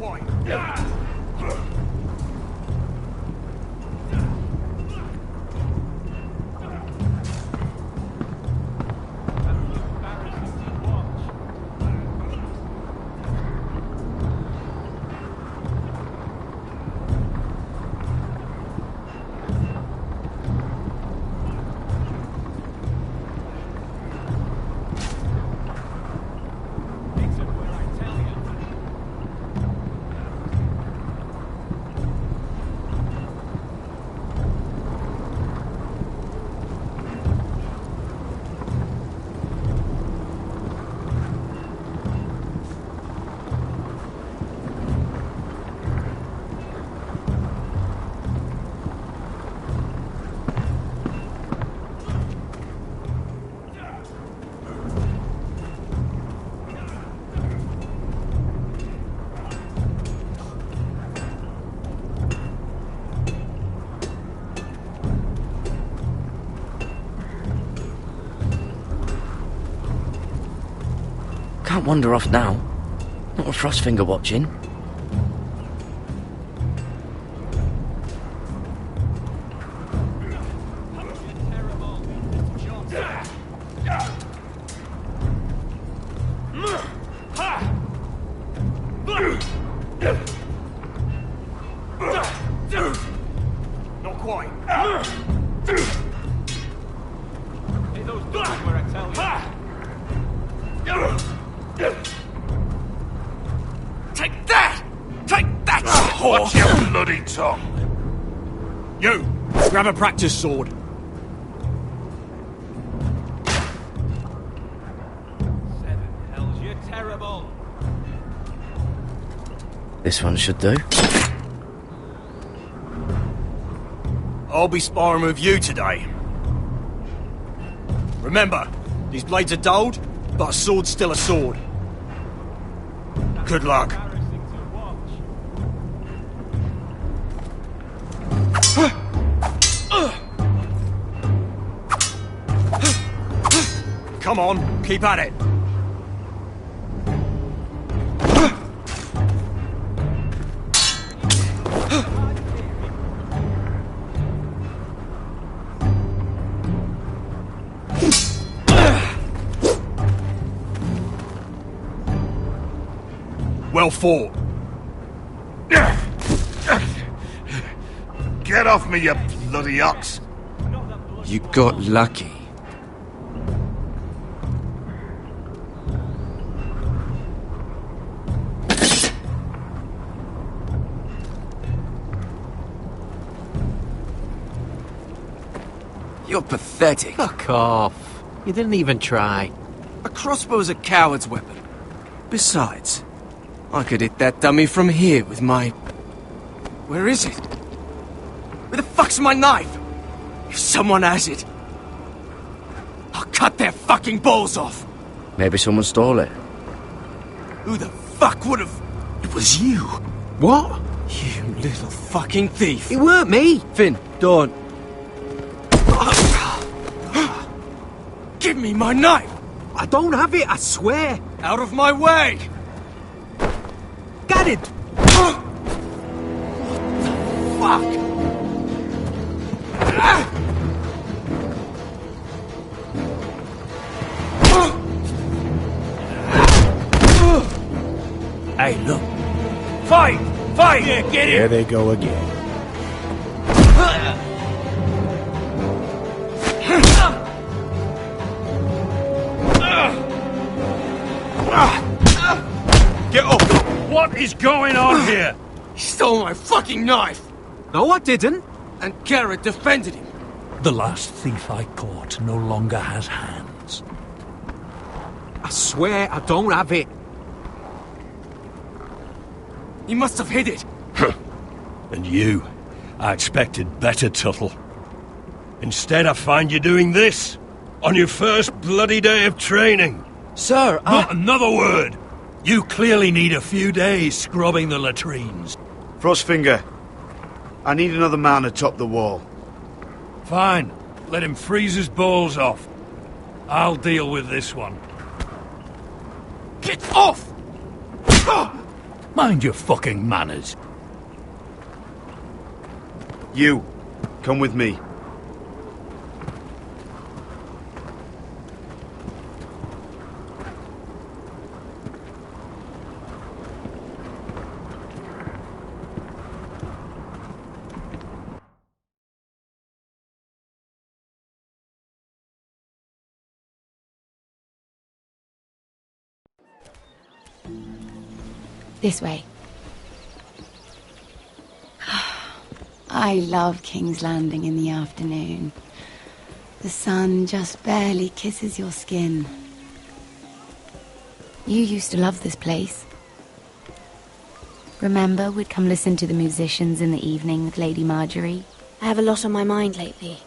can't wander off now. Not with Frostfinger watching.
Not quite. Hey, those dogs where I tell you.
Take that! Take that!
Watch your bloody tongue!
You! Grab a practice sword. Seven hells, you're terrible.
This one should do.
I'll be sparring with you today. Remember, these blades are dulled, but a sword's still a sword. Good luck. Come on, keep at it. Well fought.
Get off me, you bloody ox!
You got lucky. You're pathetic.
Fuck off. You didn't even try.
A crossbow's a coward's weapon. Besides, I could hit that dummy from here with my... Where is it? Where the fuck's my knife? If someone has it, I'll cut their fucking balls off.
Maybe someone stole it.
Who the fuck would have... It was you.
What?
You little fucking thief.
It weren't me.
Finn, don't. Give me my knife!
I don't have it, I swear.
Out of my way!
Got it!
What the fuck?
Hey, look. Fight! Fight! Yeah, get it!
There they go again.
Get up!
What is going on here?
He stole my fucking knife!
No, I didn't.
And Garrett defended him.
The last thief I caught no longer has hands.
I swear I don't have it.
He must have hid it.
And you? I expected better, Tuttle. Instead, I find you doing this on your first bloody day of training.
Sir,
Not another word! You clearly need a few days scrubbing the latrines.
Frostfinger, I need another man atop the wall.
Fine. Let him freeze his balls off. I'll deal with this one.
Get off!
Mind your fucking manners.
You, come with me.
This way. I love King's Landing in the afternoon. The sun just barely kisses your skin. You used to love this place. Remember, we'd come listen to the musicians in the evening with Lady Marjorie?
I have a lot on my mind lately.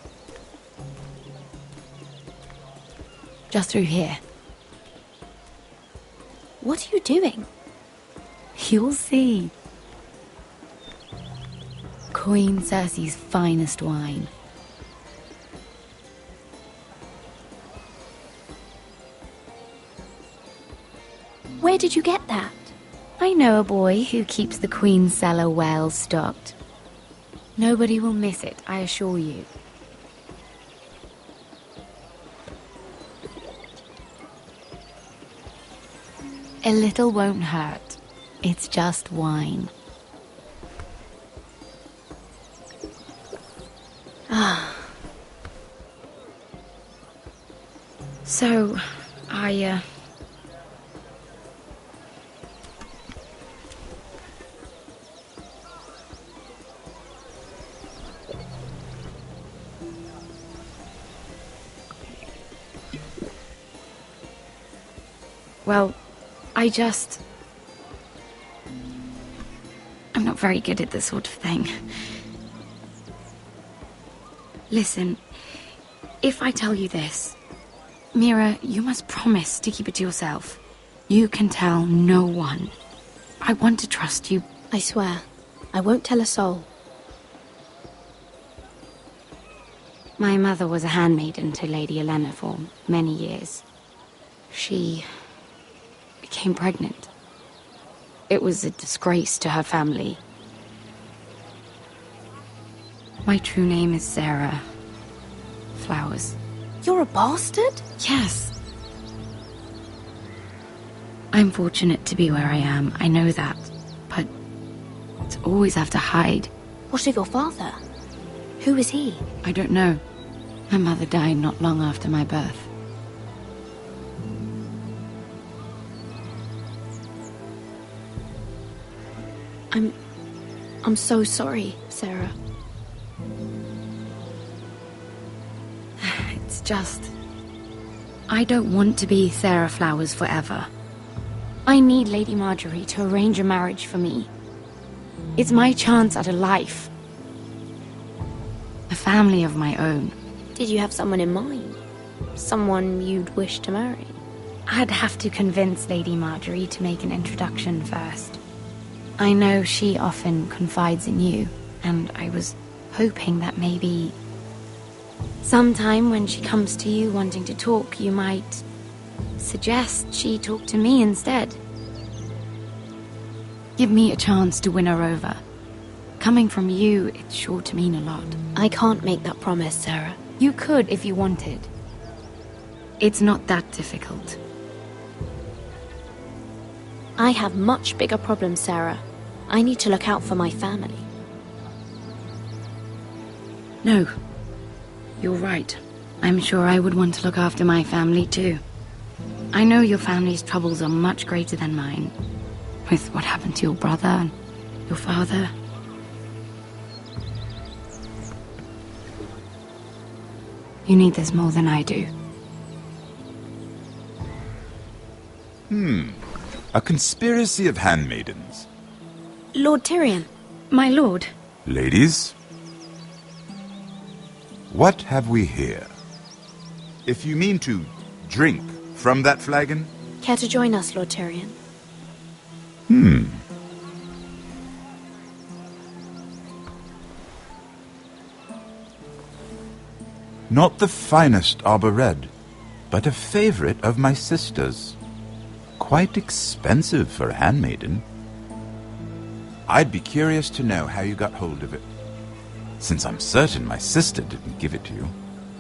Just through here.
What are you doing?
You'll see. Queen Cersei's finest wine. Where did you get that? I know a boy who keeps the Queen's cellar well stocked. Nobody will miss it, I assure you. A little won't hurt. It's just wine. Ah. So, Well, I'm not very good at this sort of thing. Listen, if I tell you this, Mira, you must promise to keep it to yourself. You can tell no one. I want to trust you.
I swear, I won't tell a soul.
My mother was a handmaiden to Lady Elena for many years. She became pregnant. It was a disgrace to her family. My true name is Sarah Flowers.
You're a bastard?
Yes. I'm fortunate to be where I am, I know that. But to always have to hide.
What of your father? Who is he?
I don't know. My mother died not long after my birth.
I'm so sorry, Sarah.
It's just... I don't want to be Sarah Flowers forever. I need Lady Marjorie to arrange a marriage for me. It's my chance at a life. A family of my own.
Did you have someone in mind? Someone you'd wish to marry?
I'd have to convince Lady Marjorie to make an introduction first. I know she often confides in you, and I was hoping that maybe sometime when she comes to you wanting to talk, you might suggest she talk to me instead. Give me a chance to win her over. Coming from you, it's sure to mean a lot.
I can't make that promise, Sarah.
You could if you wanted. It's not that difficult.
I have much bigger problems, Sarah. I need to look out for my family.
No. You're right. I'm sure I would want to look after my family too. I know your family's troubles are much greater than mine. With what happened to your brother and your father. You need this more than I do.
A conspiracy of handmaidens.
Lord Tyrion.
My lord.
Ladies, what have we here? If you mean to drink from that flagon?
Care to join us, Lord Tyrion?
Not the finest arbor red, but a favorite of my sister's. Quite expensive for a handmaiden. I'd be curious to know how you got hold of it. Since I'm certain my sister didn't give it to you,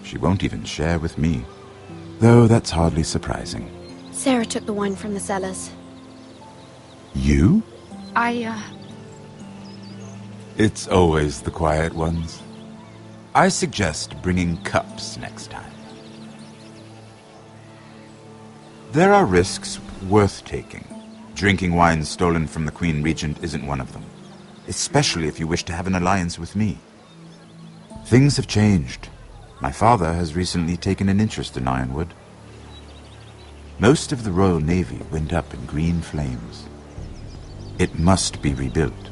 she won't even share with me. Though that's hardly surprising.
Sarah took the wine from the cellars.
You?
I
It's always the quiet ones. I suggest bringing cups next time. There are risks worth taking. Drinking wine stolen from the Queen Regent isn't one of them. Especially if you wish to have an alliance with me. Things have changed. My father has recently taken an interest in Ironwood. Most of the Royal Navy went up in green flames. It must be rebuilt.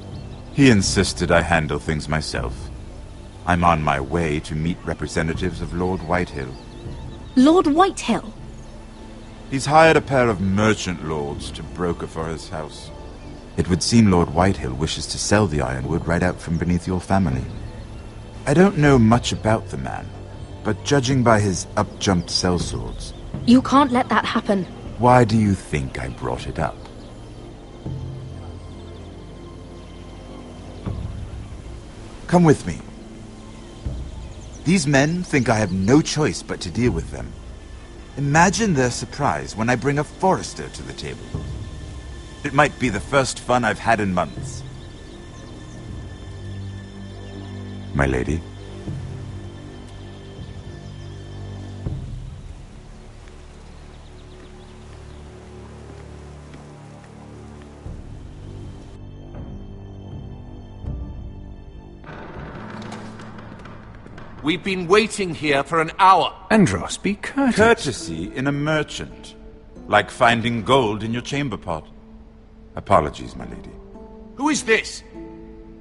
He insisted I handle things myself. I'm on my way to meet representatives of Lord Whitehill.
Lord Whitehill?
He's hired a pair of merchant lords to broker for his house. It would seem Lord Whitehill wishes to sell the ironwood right out from beneath your family. I don't know much about the man, but judging by his up-jumped sellswords...
You can't let that happen.
Why do you think I brought it up? Come with me. These men think I have no choice but to deal with them. Imagine their surprise when I bring a Forester to the table. It might be the first fun I've had in months. My lady?
We've been waiting here for an hour.
Andros, be courteous.
Courtesy in a merchant. Like finding gold in your chamber pot. Apologies, my lady.
Who is this?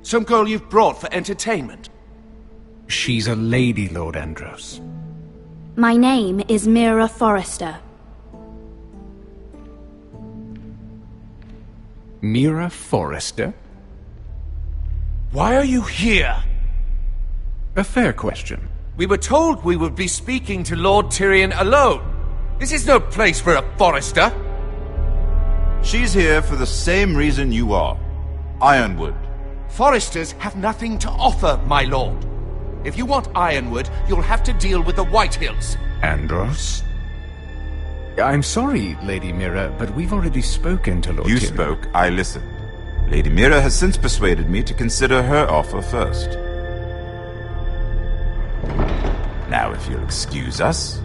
Some girl you've brought for entertainment?
She's a lady, Lord Andros.
My name is Mira Forrester.
Mira Forrester?
Why are you here?
A fair question.
We were told we would be speaking to Lord Tyrion alone. This is no place for a Forrester.
She's here for the same reason you are. Ironwood.
Foresters have nothing to offer, my lord. If you want Ironwood, you'll have to deal with the Whitehills.
Andros? I'm sorry, Lady Mira, but we've already spoken to Lord Tyrion.
You spoke, I listened. Lady Mira has since persuaded me to consider her offer first. Now, if you'll excuse us...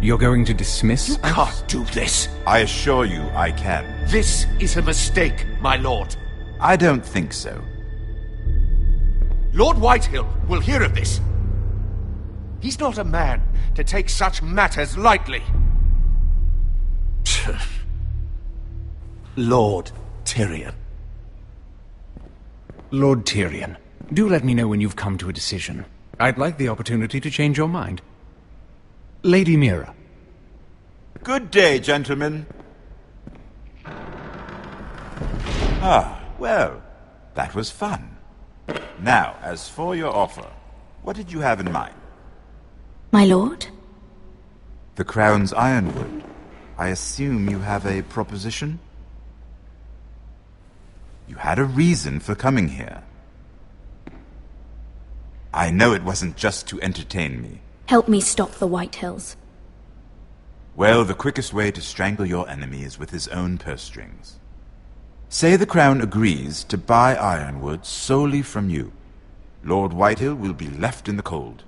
You're going to dismiss us?
You can't do this.
I assure you I can.
This is a mistake, my lord.
I don't think so.
Lord Whitehill will hear of this. He's not a man to take such matters lightly. Lord Tyrion.
Lord Tyrion, do let me know when you've come to a decision. I'd like the opportunity to change your mind. Lady Mira.
Good day, gentlemen. Ah, well, that was fun. Now, as for your offer, what did you have in mind?
My lord?
The Crown's Ironwood. I assume you have a proposition? You had a reason for coming here. I know it wasn't just to entertain me.
Help me stop the Whitehills.
Well, the quickest way to strangle your enemy is with his own purse strings. Say the Crown agrees to buy Ironwood solely from you. Lord Whitehill will be left in the cold.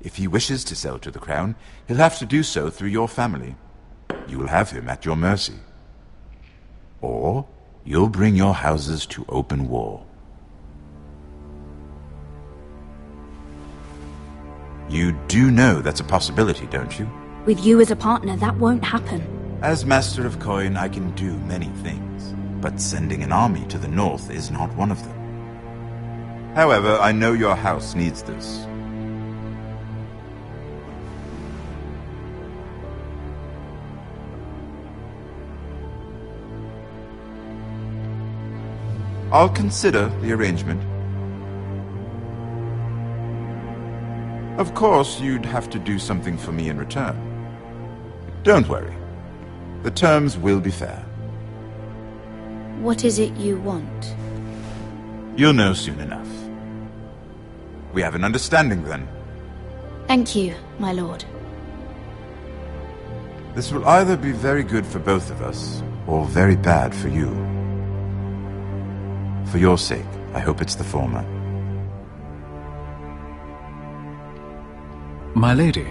If he wishes to sell to the Crown, he'll have to do so through your family. You will have him at your mercy. Or you'll bring your houses to open war. You do know that's a possibility, don't you?
With you as a partner, that won't happen.
As Master of Coin, I can do many things, but sending an army to the north is not one of them. However, I know your house needs this. I'll consider the arrangement. Of course, you'd have to do something for me in return. Don't worry. The terms will be fair.
What is it you want?
You'll know soon enough. We have an understanding, then.
Thank you, my lord.
This will either be very good for both of us, or very bad for you. For your sake, I hope it's the former.
My lady.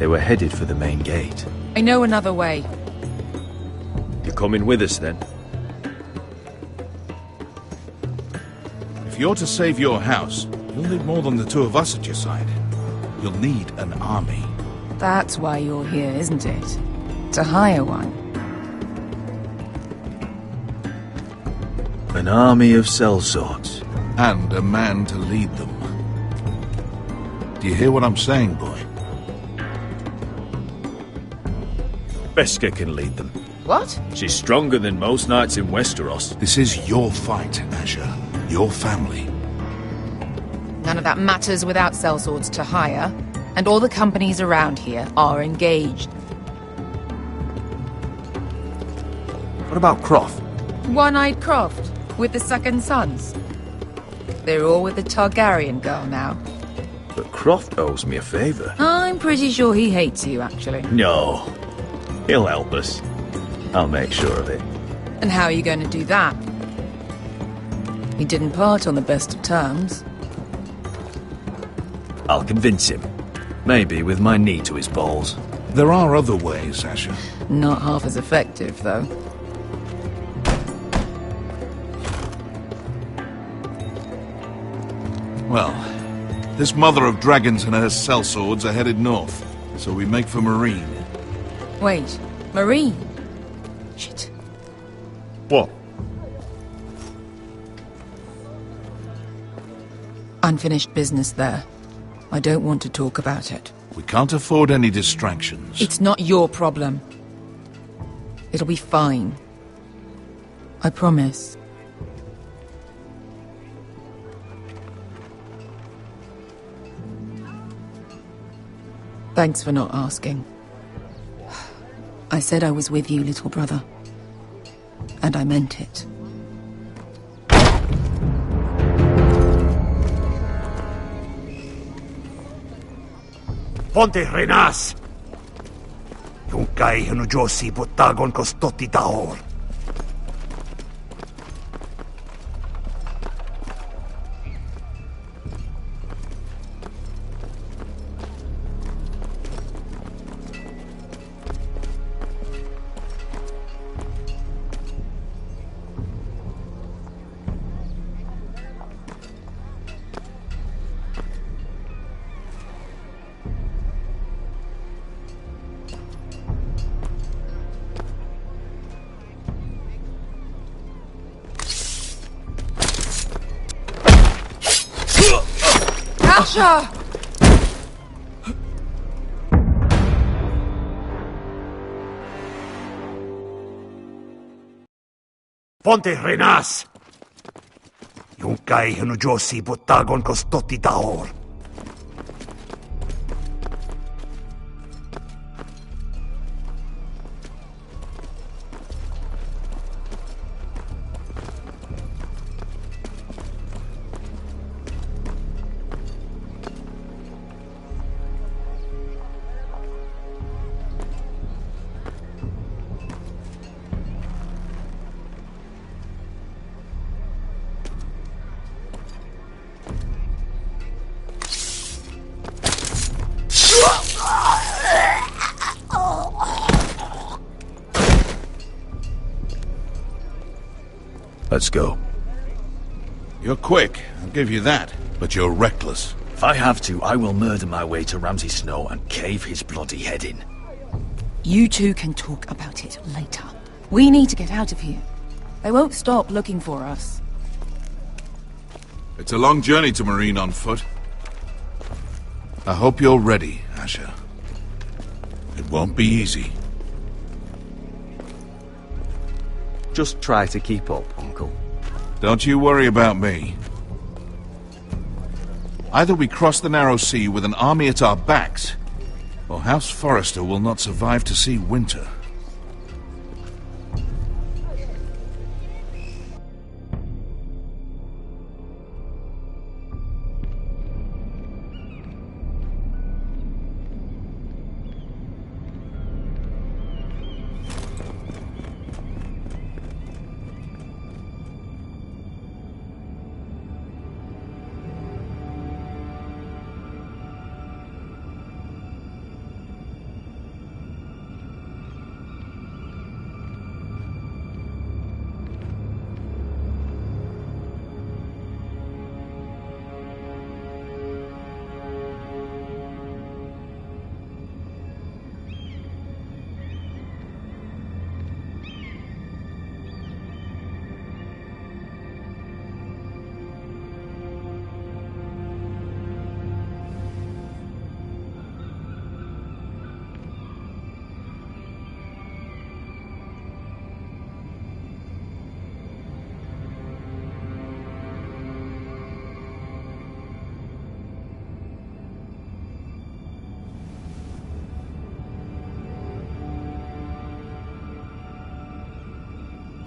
They were headed for the main gate.
I know another way.
You're coming with us, then?
If you're to save your house, you'll need more than the two of us at your side. You'll need an army.
That's why you're here, isn't it? To hire one.
An army of sellswords.
And a man to lead them. Do you hear what I'm saying, boy?
Beska can lead them.
What?
She's stronger than most knights in Westeros.
This is your fight, Asher. Your family.
None of that matters without sellswords to hire, and all the companies around here are engaged.
What about Croft?
One-eyed Croft, with the second sons. They're all with the Targaryen girl now.
But Croft owes me a favour.
I'm pretty sure he hates you, actually.
No. He'll help us. I'll make sure of it.
And how are you going to do that? He didn't part on the best of terms.
I'll convince him. Maybe with my knee to his balls.
There are other ways, Asher.
Not half as effective, though.
Well, this mother of dragons and her sellswords are headed north, so we make for Marine.
Wait, Marine? Shit.
What?
Unfinished business there. I don't want to talk about it.
We can't afford any distractions.
It's not your problem. It'll be fine. I promise. Thanks for not asking. I said I was with you, little brother. And I meant it.
Ponte renas! Yung kay hanu Josi botagon ko stoti tahor.
Asher!
Ponte renas! Yung kay hanu Josi botagon ko stoti tahor.
Let's go.
You're quick, I'll give you that. But you're reckless.
If I have to, I will murder my way to Ramsay Snow and cave his bloody head in.
You two can talk about it later. We need to get out of here. They won't stop looking for us.
It's a long journey to Marine on foot. I hope you're ready, Asher. It won't be easy.
Just try to keep up, Uncle.
Don't you worry about me. Either we cross the narrow sea with an army at our backs, or House Forrester will not survive to see winter.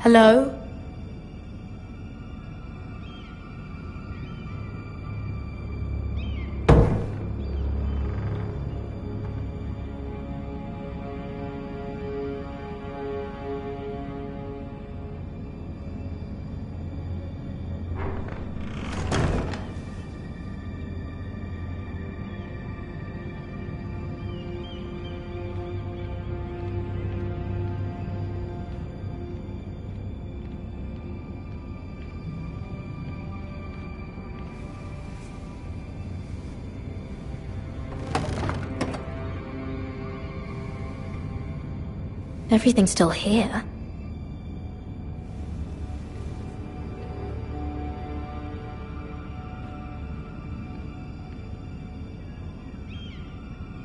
Hello? Everything's still here.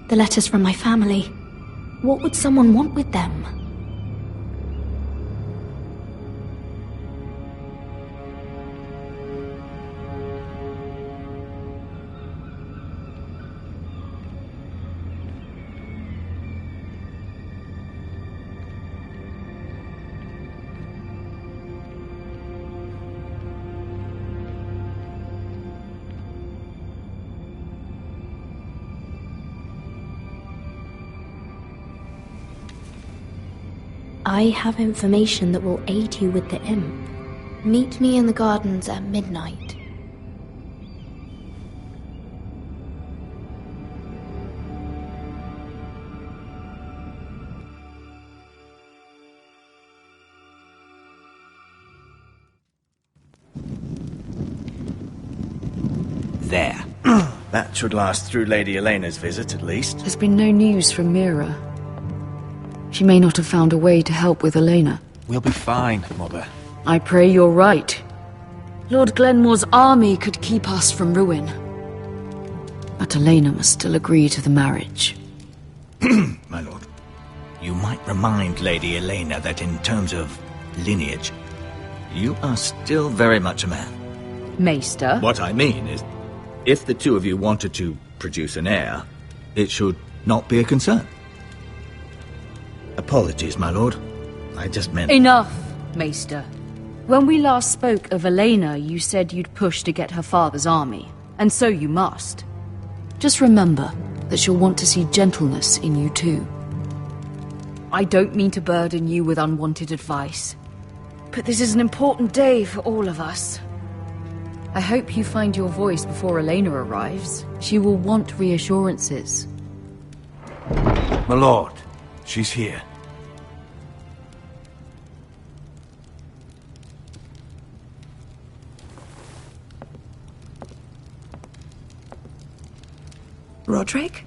The letters from my family. What would someone want with them? I have information that will aid you with the imp. Meet me in the gardens at midnight.
There. That should last through Lady Elena's visit, at least.
There's been no news from Mira. She may not have found a way to help with Elena.
We'll be fine, Mother.
I pray you're right. Lord Glenmore's army could keep us from ruin. But Elena must still agree to the marriage.
My lord, you might remind Lady Elena that in terms of lineage, you are still very much a man.
Maester?
What I mean is, if the two of you wanted to produce an heir, it should not be a concern. Apologies, my lord. I just meant...
Enough, Maester. When we last spoke of Elena, you said you'd push to get her father's army. And so you must. Just remember that she'll want to see gentleness in you too. I don't mean to burden you with unwanted advice, but this is an important day for all of us. I hope you find your voice before Elena arrives. She will want reassurances.
My lord, she's here.
Roderick?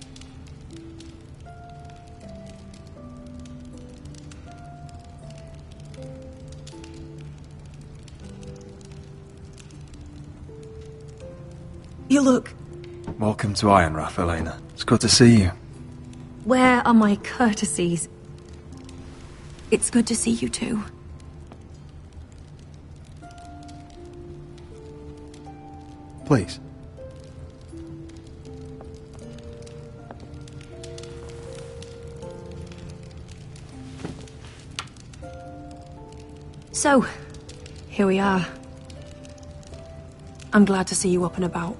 You look...
Welcome to Ironrath, Elena. It's good to see you.
Where are my courtesies? It's good to see you too.
Please.
So, here we are. I'm glad to see you up and about.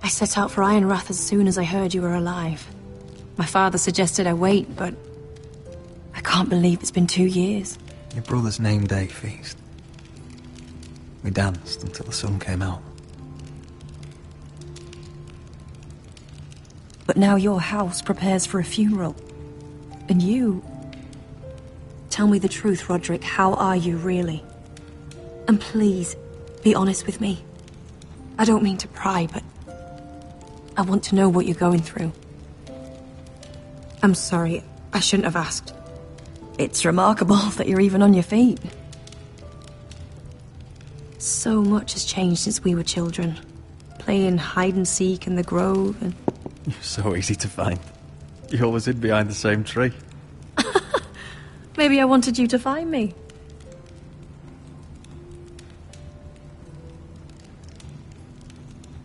I set out for Ironrath as soon as I heard you were alive. My father suggested I wait, but I can't believe it's been 2 years.
Your brother's name day feast. We danced until the sun came out.
But now your house prepares for a funeral. And you... Tell me the truth, Roderick. How are you, really? And please, be honest with me. I don't mean to pry, but... I want to know what you're going through. I'm sorry, I shouldn't have asked. It's remarkable that you're even on your feet. So much has changed since we were children. Playing hide-and-seek in the grove and...
You're so easy to find. You always hid behind the same tree.
Maybe I wanted you to find me.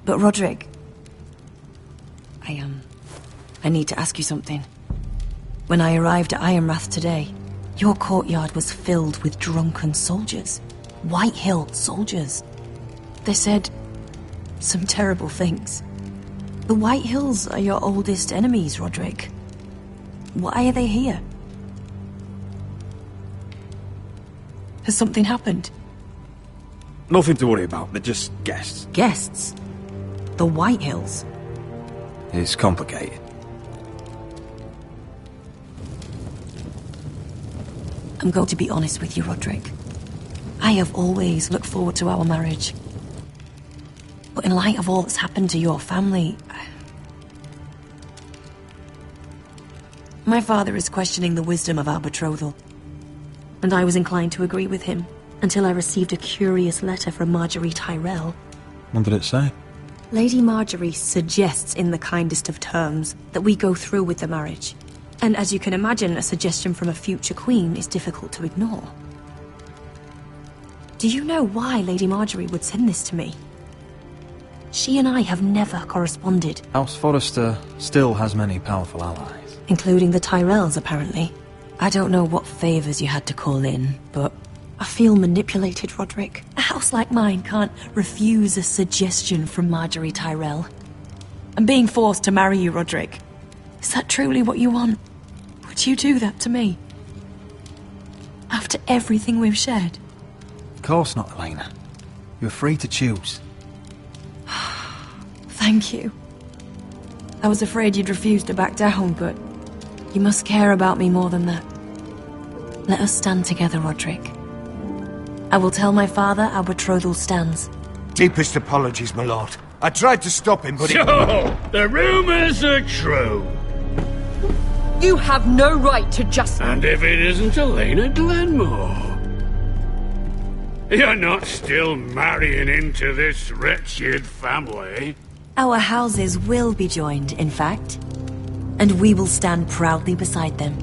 But Roderick... I need to ask you something. When I arrived at Ironrath today, your courtyard was filled with drunken soldiers. White Hill soldiers. They said some terrible things. The White Hills are your oldest enemies, Roderick. Why are they here? Has something happened?
Nothing to worry about, they're just guests.
Guests? The White Hills?
It's complicated.
I'm going to be honest with you, Roderick. I have always looked forward to our marriage. But in light of all that's happened to your family... My father is questioning the wisdom of our betrothal. And I was inclined to agree with him, until I received a curious letter from Marjorie Tyrell.
What did it say?
Lady Marjorie suggests in the kindest of terms that we go through with the marriage. And as you can imagine, a suggestion from a future queen is difficult to ignore. Do you know why Lady Marjorie would send this to me? She and I have never corresponded.
House Forrester still has many powerful allies.
Including the Tyrells, apparently. I don't know what favors you had to call in, but I feel manipulated, Roderick. A house like mine can't refuse a suggestion from Marjorie Tyrell. I'm being forced to marry you, Roderick. Is that truly what you want? Would you do that to me? After everything we've shared?
Of course not, Elena. You're free to choose.
Thank you. I was afraid you'd refuse to back down, but you must care about me more than that. Let us stand together, Roderick. I will tell my father our betrothal stands.
Deepest apologies, my lord. I tried to stop him, but
So, the rumors are true.
You have no right to just...
And if it isn't Elena Glenmore? You're not still marrying into this wretched family?
Our houses will be joined, in fact. And we will stand proudly beside them.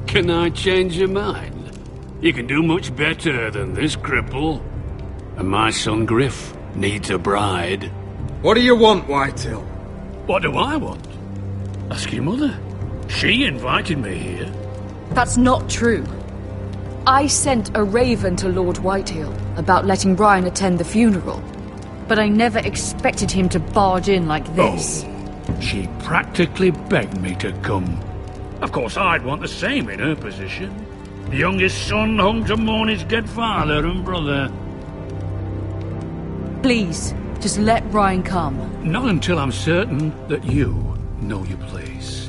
Can I change your mind? You can do much better than this cripple. And my son Griff needs a bride.
What do you want, Whitehill?
What do I want? Ask your mother. She invited me here.
That's not true. I sent a raven to Lord Whitehill about letting Brian attend the funeral. But I never expected him to barge in like this.
Oh, she practically begged me to come. Of course, I'd want the same in her position. The youngest son home to mourn his dead father and brother.
Please, just let Brian come.
Not until I'm certain that you know your place.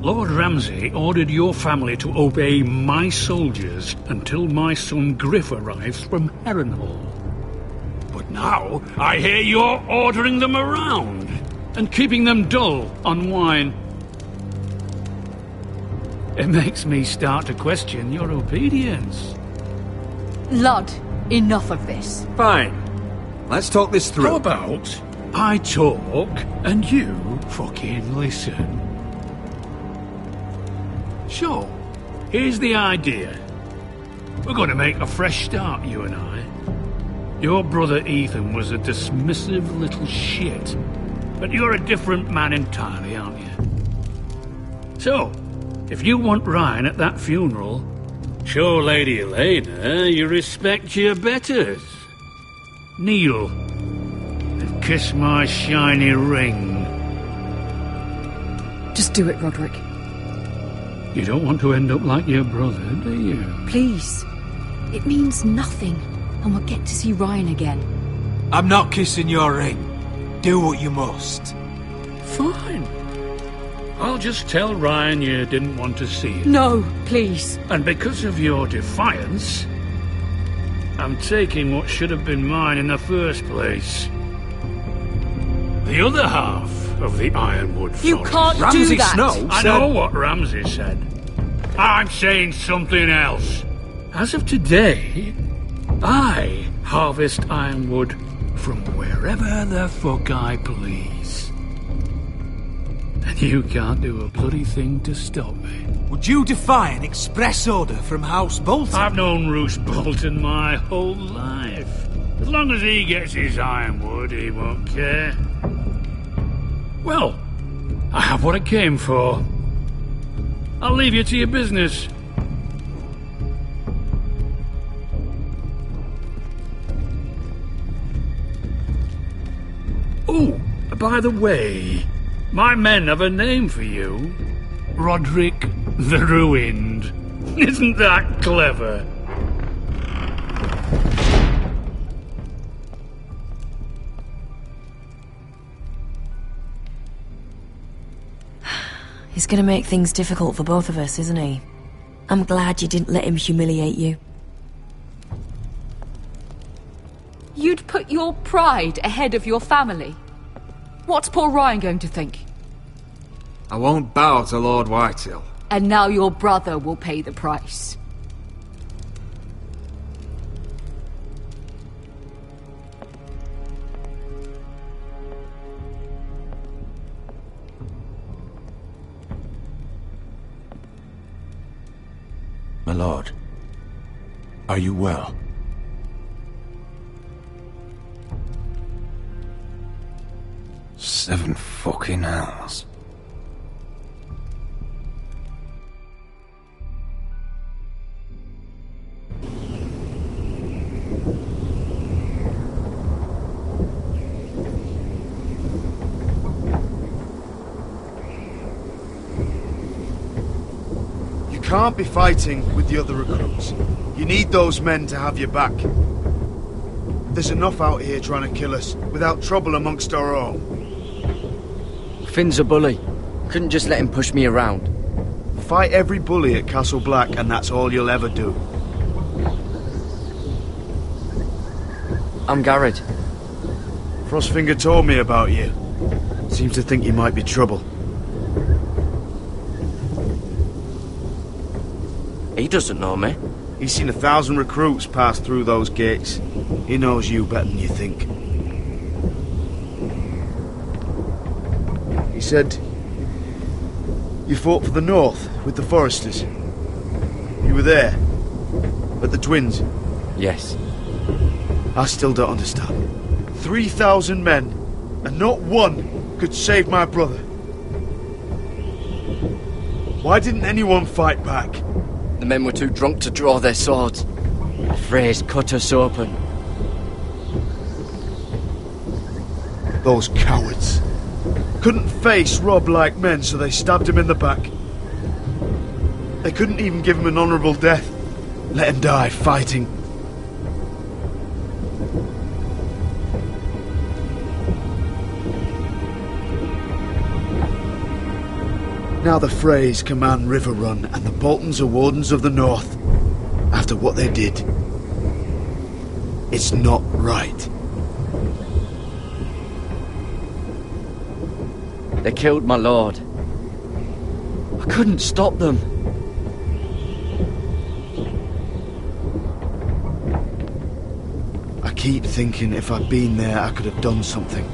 Lord Ramsay ordered your family to obey my soldiers until my son Griff arrives from Harrenhal. But now, I hear you're ordering them around and keeping them dull on wine. It makes me start to question your obedience.
Lud, enough of this.
Fine. Let's talk this through.
How about I talk and you fucking listen? Sure. Here's the idea. We're going to make a fresh start, you and I. Your brother Ethan was a dismissive little shit. But you're a different man entirely, aren't you? So, if you want Ryan at that funeral, show Lady Elena you respect your betters. Kneel and kiss my shiny ring.
Just do it, Roderick.
You don't want to end up like your brother, do you?
Please. It means nothing, and we'll get to see Ryan again.
I'm not kissing your ring. Do what you must.
Fine. I'll just tell Ryan you didn't want to see him.
No, please.
And because of your defiance, I'm taking what should have been mine in the first place. The other half of the Ironwood Forest.
You can't
Ramsay
do that.
Snow
I know what Ramsay said. I'm saying something else. As of today, I harvest ironwood from wherever the fuck I please. And you can't do a bloody thing to stop me.
Would you defy an express order from House Bolton?
I've known Roose Bolton my whole life. As long as he gets his ironwood, he won't care. Well, I have what I came for. I'll leave you to your business. Oh, by the way, my men have a name for you. Roderick the Ruined. Isn't that clever?
He's gonna make things difficult for both of us, isn't he? I'm glad you didn't let him humiliate you.
You'd put your pride ahead of your family. What's poor Ryan going to think?
I won't bow to Lord Whitehill.
And now your brother will pay the price.
My lord, are you well?
7 fucking hours.
You can't be fighting with the other recruits. You need those men to have your back. There's enough out here trying to kill us, without trouble amongst our own.
Finn's a bully. Couldn't just let him push me around.
Fight every bully at Castle Black, and that's all you'll ever do.
I'm Garrett.
Frostfinger told me about you. Seems to think you might be trouble.
He doesn't know me.
He's seen 1,000 recruits pass through those gates. He knows you better than you think. He said you fought for the North with the Foresters. You were there at the Twins.
Yes.
I still don't understand. 3,000 men, and not one could save my brother. Why didn't anyone fight back?
The men were too drunk to draw their swords. Freys cut us open.
Those cowards. Couldn't face Rob like men, so they stabbed him in the back. They couldn't even give him an honourable death. Let him die fighting. Now the Freys command Riverrun, and the Boltons are Wardens of the North. After what they did. It's not right.
They killed my lord. I couldn't stop them.
I keep thinking if I'd been there, I could have done something.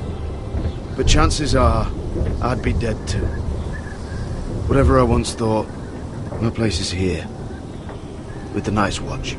But chances are, I'd be dead too. Whatever I once thought, my place is here. With the Night's Watch.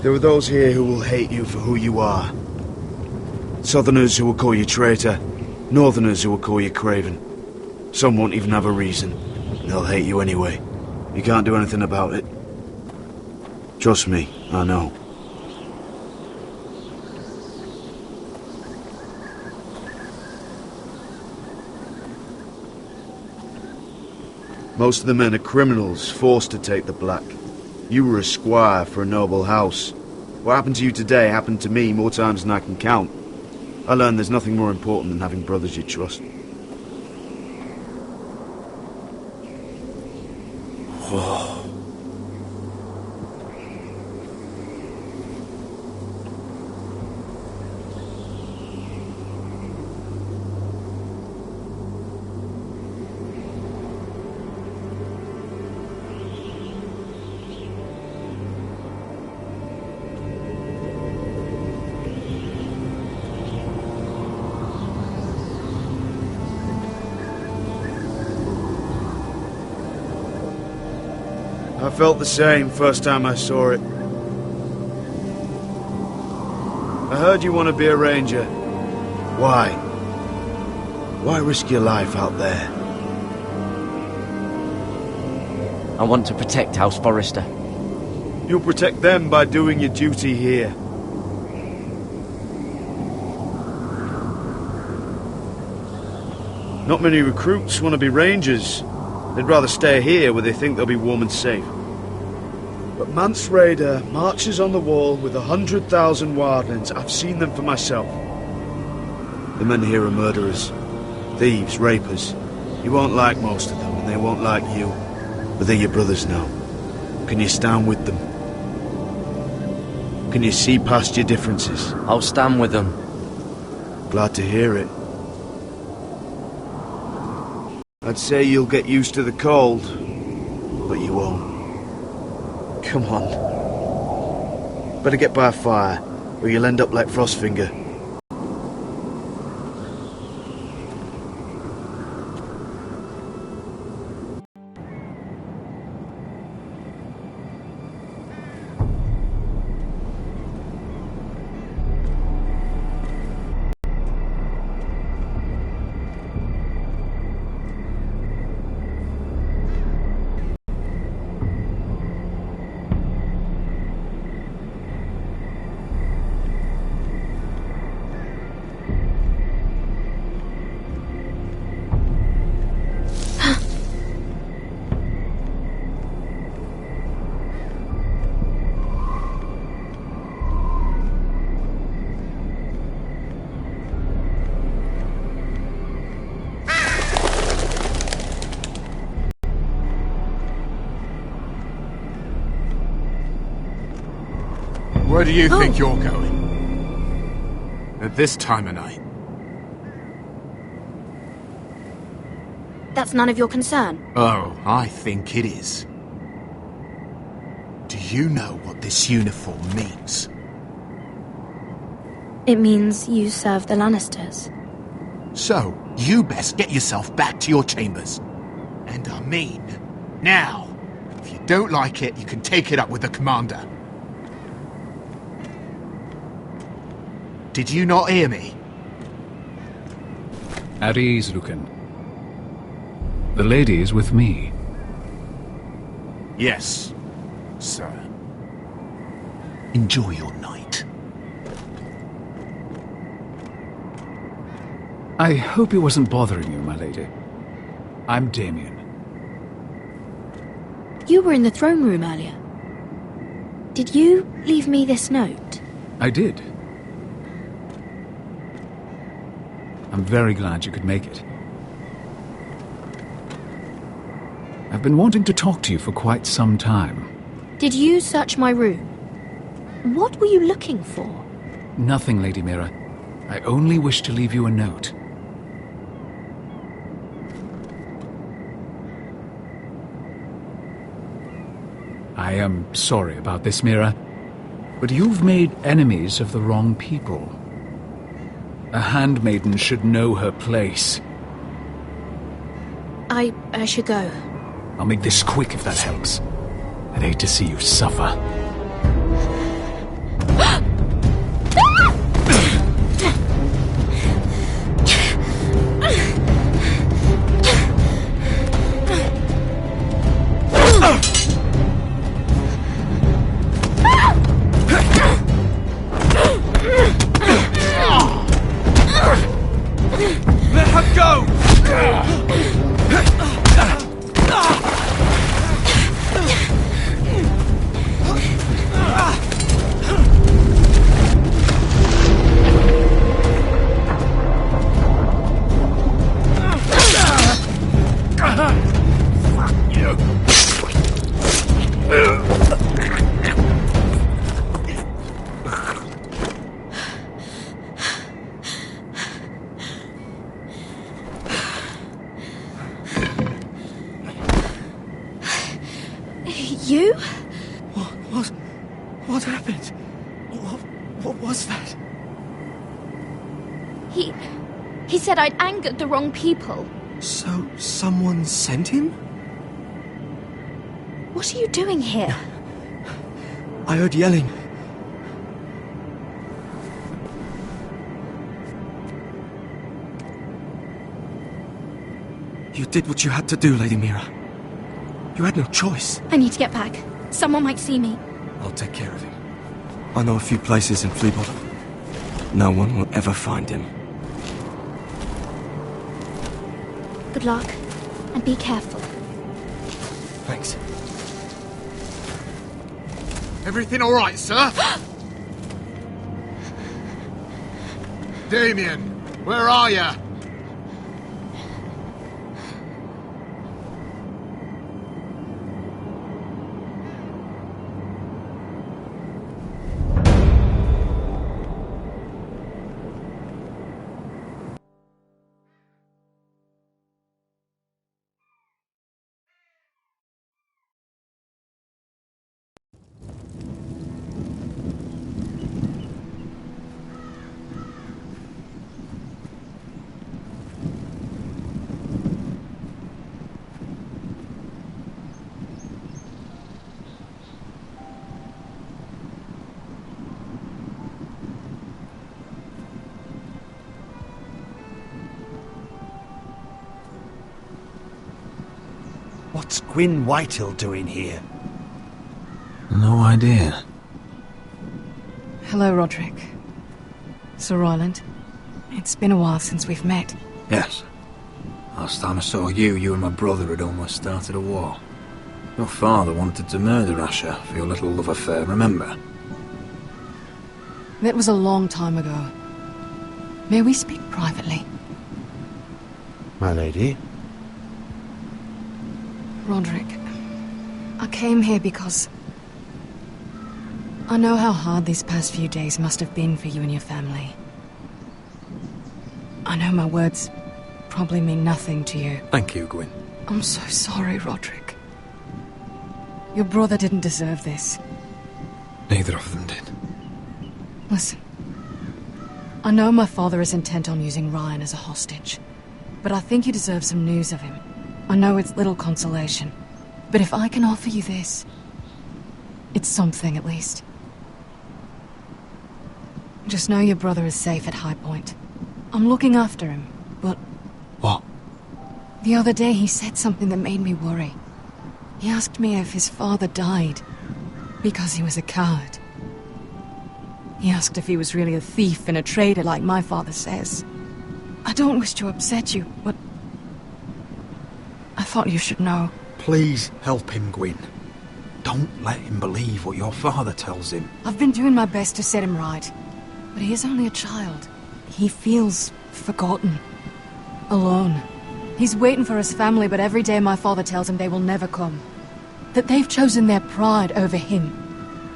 There are those here who will hate you for who you are. Southerners who will call you traitor. Northerners who will call you craven. Some won't even have a reason. They'll hate you anyway. You can't do anything about it. Trust me, I know. Most of the men are criminals, forced to take the black. You were a squire for a noble house. What happened to you today happened to me more times than I can count. I learned there's nothing more important than having brothers you trust.
Whoa.
I felt the same first time I saw it. I heard you want to be a ranger. Why? Why risk your life out there?
I want to protect House Forrester.
You'll protect them by doing your duty here. Not many recruits want to be rangers. They'd rather stay here where they think they'll be warm and safe. But Mance Rayder marches on the wall with 100,000 wildlings. I've seen them for myself. The men here are murderers, thieves, rapers. You won't like most of them, and they won't like you. But they're your brothers now. Can you stand with them? Can you see past your differences?
I'll stand with them.
Glad to hear it. I'd say you'll get used to the cold, but you won't. Come on. Better get by a fire, or you'll end up like Frostfinger.
Where do you think you're going? At this time of night?
That's none of your concern.
Oh, I think it is. Do you know what this uniform means?
It means you serve the Lannisters.
So, you best get yourself back to your chambers. And I mean, now. If you don't like it, you can take it up with the commander. Did you not hear me?
At ease, Lucan. The lady is with me.
Yes, sir. Enjoy your night.
I hope he wasn't bothering you, my lady. I'm Damien.
You were in the throne room earlier. Did you leave me this note?
I did. I'm very glad you could make it. I've been wanting to talk to you for quite some time.
Did you search my room? What were you looking for?
Nothing, Lady Mira. I only wish to leave you a note. I am sorry about this, Mira, but you've made enemies of the wrong people. A handmaiden should know her place.
I should go.
I'll make this quick if that helps. I'd hate to see you suffer.
Let her go! Fuck you!
You?
What happened? What was that?
He said I'd angered the wrong people.
So, someone sent him?
What are you doing here?
I heard yelling. You did what you had to do, Lady Mira. You had no choice.
I need to get back. Someone might see me.
I'll take care of him. I know a few places in Fleabottom. No one will ever find him.
Good luck, and be careful.
Thanks.
Everything all right, sir? Damien, where are you?
What's Gwyn Whitehill doing here?
No idea.
Hello, Roderick. Sir Royland. It's been a while since we've met.
Yes. Last time I saw you and my brother had almost started a war. Your father wanted to murder Asher for your little love affair, remember?
That was a long time ago. May we speak privately?
My lady?
Roderick, I came here because I know how hard these past few days must have been for you and your family. I know my words probably mean nothing to you.
Thank you, Gwyn.
I'm so sorry, Roderick. Your brother didn't deserve this.
Neither of them did.
Listen, I know my father is intent on using Ryan as a hostage, but I think you deserve some news of him. I know it's little consolation, but if I can offer you this, it's something at least. Just know your brother is safe at High Point. I'm looking after him, but...
What?
The other day he said something that made me worry. He asked me if his father died because he was a coward. He asked if he was really a thief and a traitor like my father says. I don't wish to upset you, but I thought you should know.
Please help him, Gwyn. Don't let him believe what your father tells him.
I've been doing my best to set him right, but he is only a child. He feels forgotten, alone. He's waiting for his family, but every day my father tells him they will never come. That they've chosen their pride over him.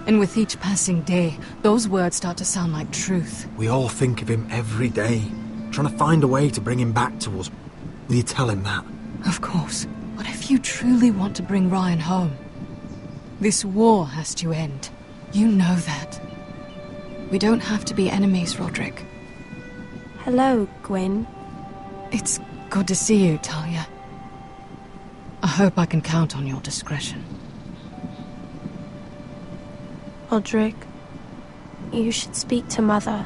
And with each passing day, those words start to sound like truth.
We all think of him every day, trying to find a way to bring him back to us. Will you tell him that?
Of course. But if you truly want to bring Ryan home, this war has to end. You know that. We don't have to be enemies, Roderick.
Hello, Gwyn.
It's good to see you, Talia. I hope I can count on your discretion.
Roderick, you should speak to Mother.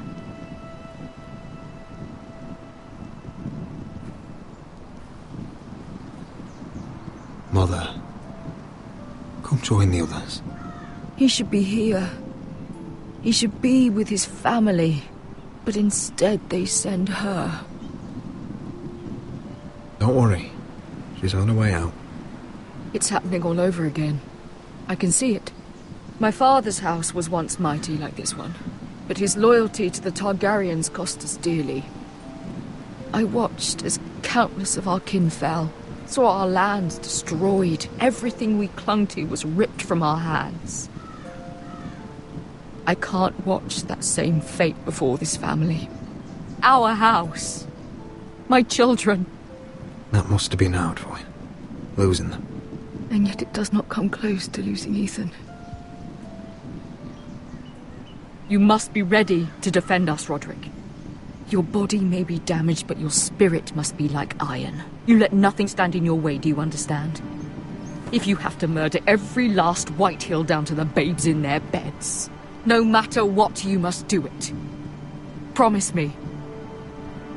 Mother, come join the others.
He should be here. He should be with his family. But instead they send her.
Don't worry. She's on her way out.
It's happening all over again. I can see it. My father's house was once mighty like this one, but his loyalty to the Targaryens cost us dearly. I watched as countless of our kin fell, saw our lands destroyed, everything we clung to was ripped from our hands. I can't watch that same fate before this family. Our house. My children.
That must have been hard for you, losing them.
And yet it does not come close to losing Ethan. You must be ready to defend us, Roderick. Your body may be damaged, but your spirit must be like iron. You let nothing stand in your way, do you understand? If you have to murder every last Whitehill down to the babes in their beds. No matter what, you must do it. Promise me.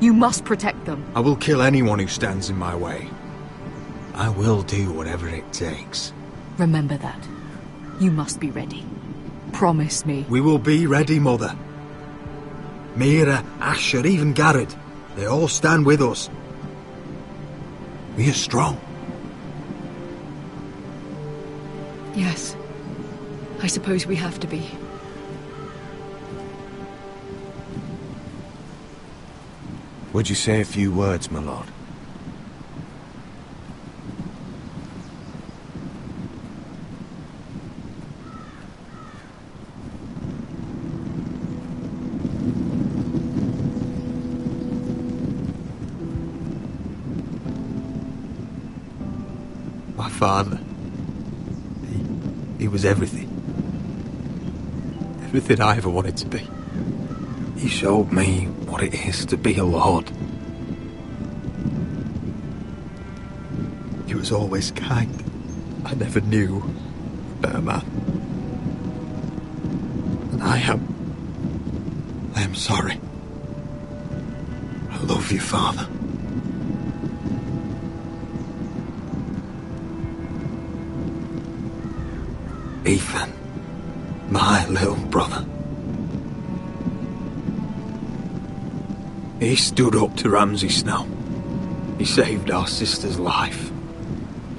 You must protect them.
I will kill anyone who stands in my way. I will do whatever it takes.
Remember that. You must be ready. Promise me.
We will be ready, Mother. Mira, Asher, even Garrett. They all stand with us. We are strong.
Yes. I suppose we have to be.
Would you say a few words, my lord?
My father. He was everything. Everything I ever wanted to be. He showed me what it is to be a lord. He was always kind. I never knew a better man. And I am sorry. I love you, Father. Ethan, my little brother. He stood up to Ramsay Snow. He saved our sister's life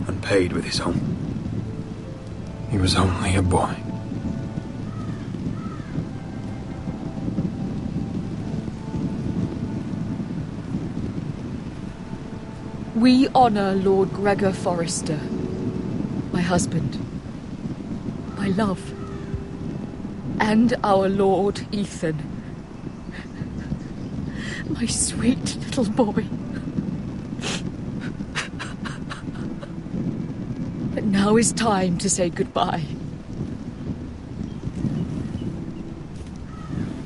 and paid with his own. He was only a boy.
We honor Lord Gregor Forrester, my husband, my love, and our Lord Ethan, my sweet little boy. But now is time to say goodbye.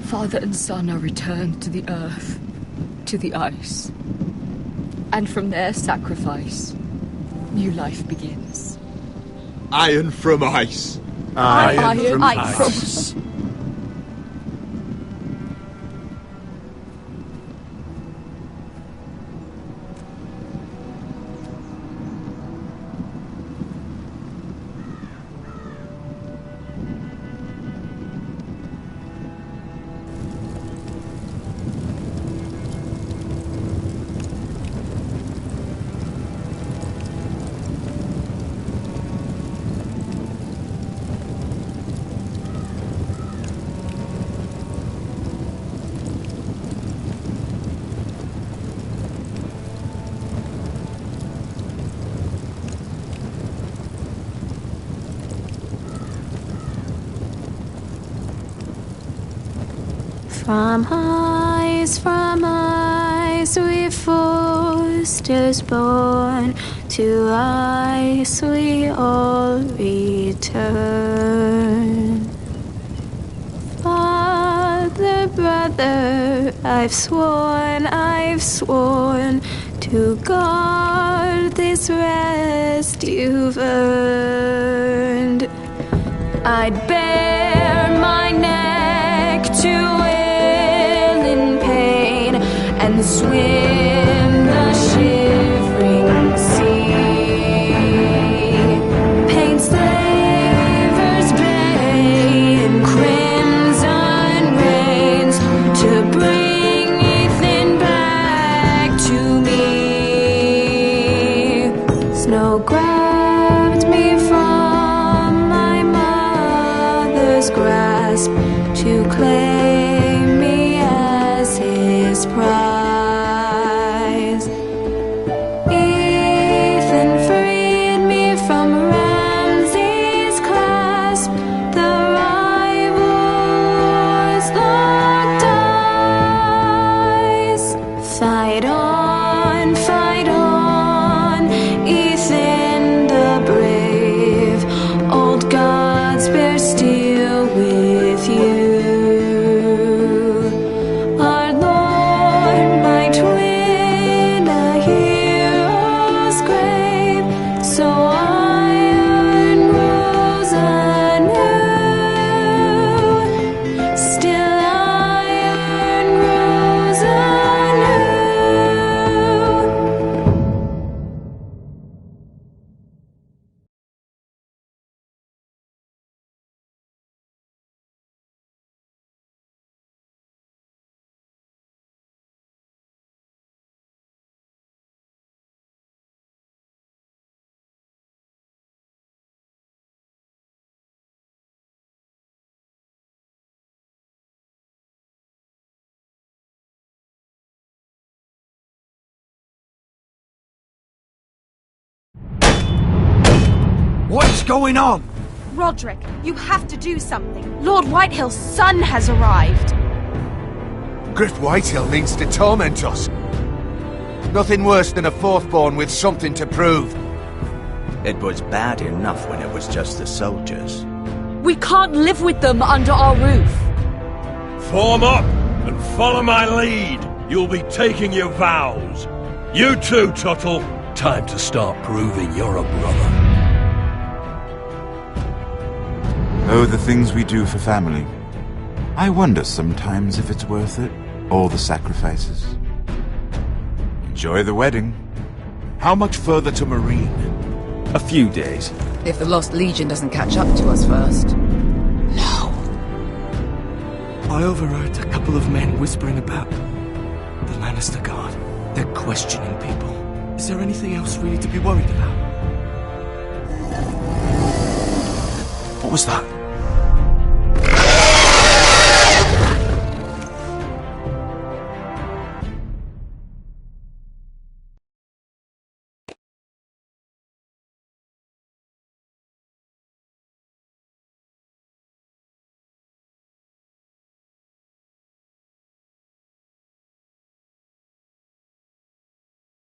Father and son are returned to the earth, to the ice. And from their sacrifice, new life begins.
Iron from ice.
Iron from ice.
From ice we Forsters born, to ice we all return. Father, brother, I've sworn to guard this rest you've earned. I'd bare my neck to and swim the shivering sea. Paint Slaver's Bay in crimson rains to bring Ethan back to me. Snow grabbed me from my mother's grasp to claim me as his prize. Fight on, Ethan the brave. Old gods bear steel with you. Our Lord might win a hero's grave, so I
What's going on?
Roderick, you have to do something. Lord Whitehill's son has arrived.
Griff Whitehill means to torment us. Nothing worse than a fourthborn with something to prove.
It was bad enough when it was just the soldiers.
We can't live with them under our roof.
Form up and follow my lead. You'll be taking your vows. You too, Tuttle. Time to start proving you're a brother.
Oh, the things we do for family. I wonder sometimes if it's worth it. All the sacrifices. Enjoy the wedding.
How much further to Marine?
A few days.
If the Lost Legion doesn't catch up to us first.
I overheard a couple of men whispering about the Lannister Guard. They're questioning people. Is there anything else really to be worried about?
What was that?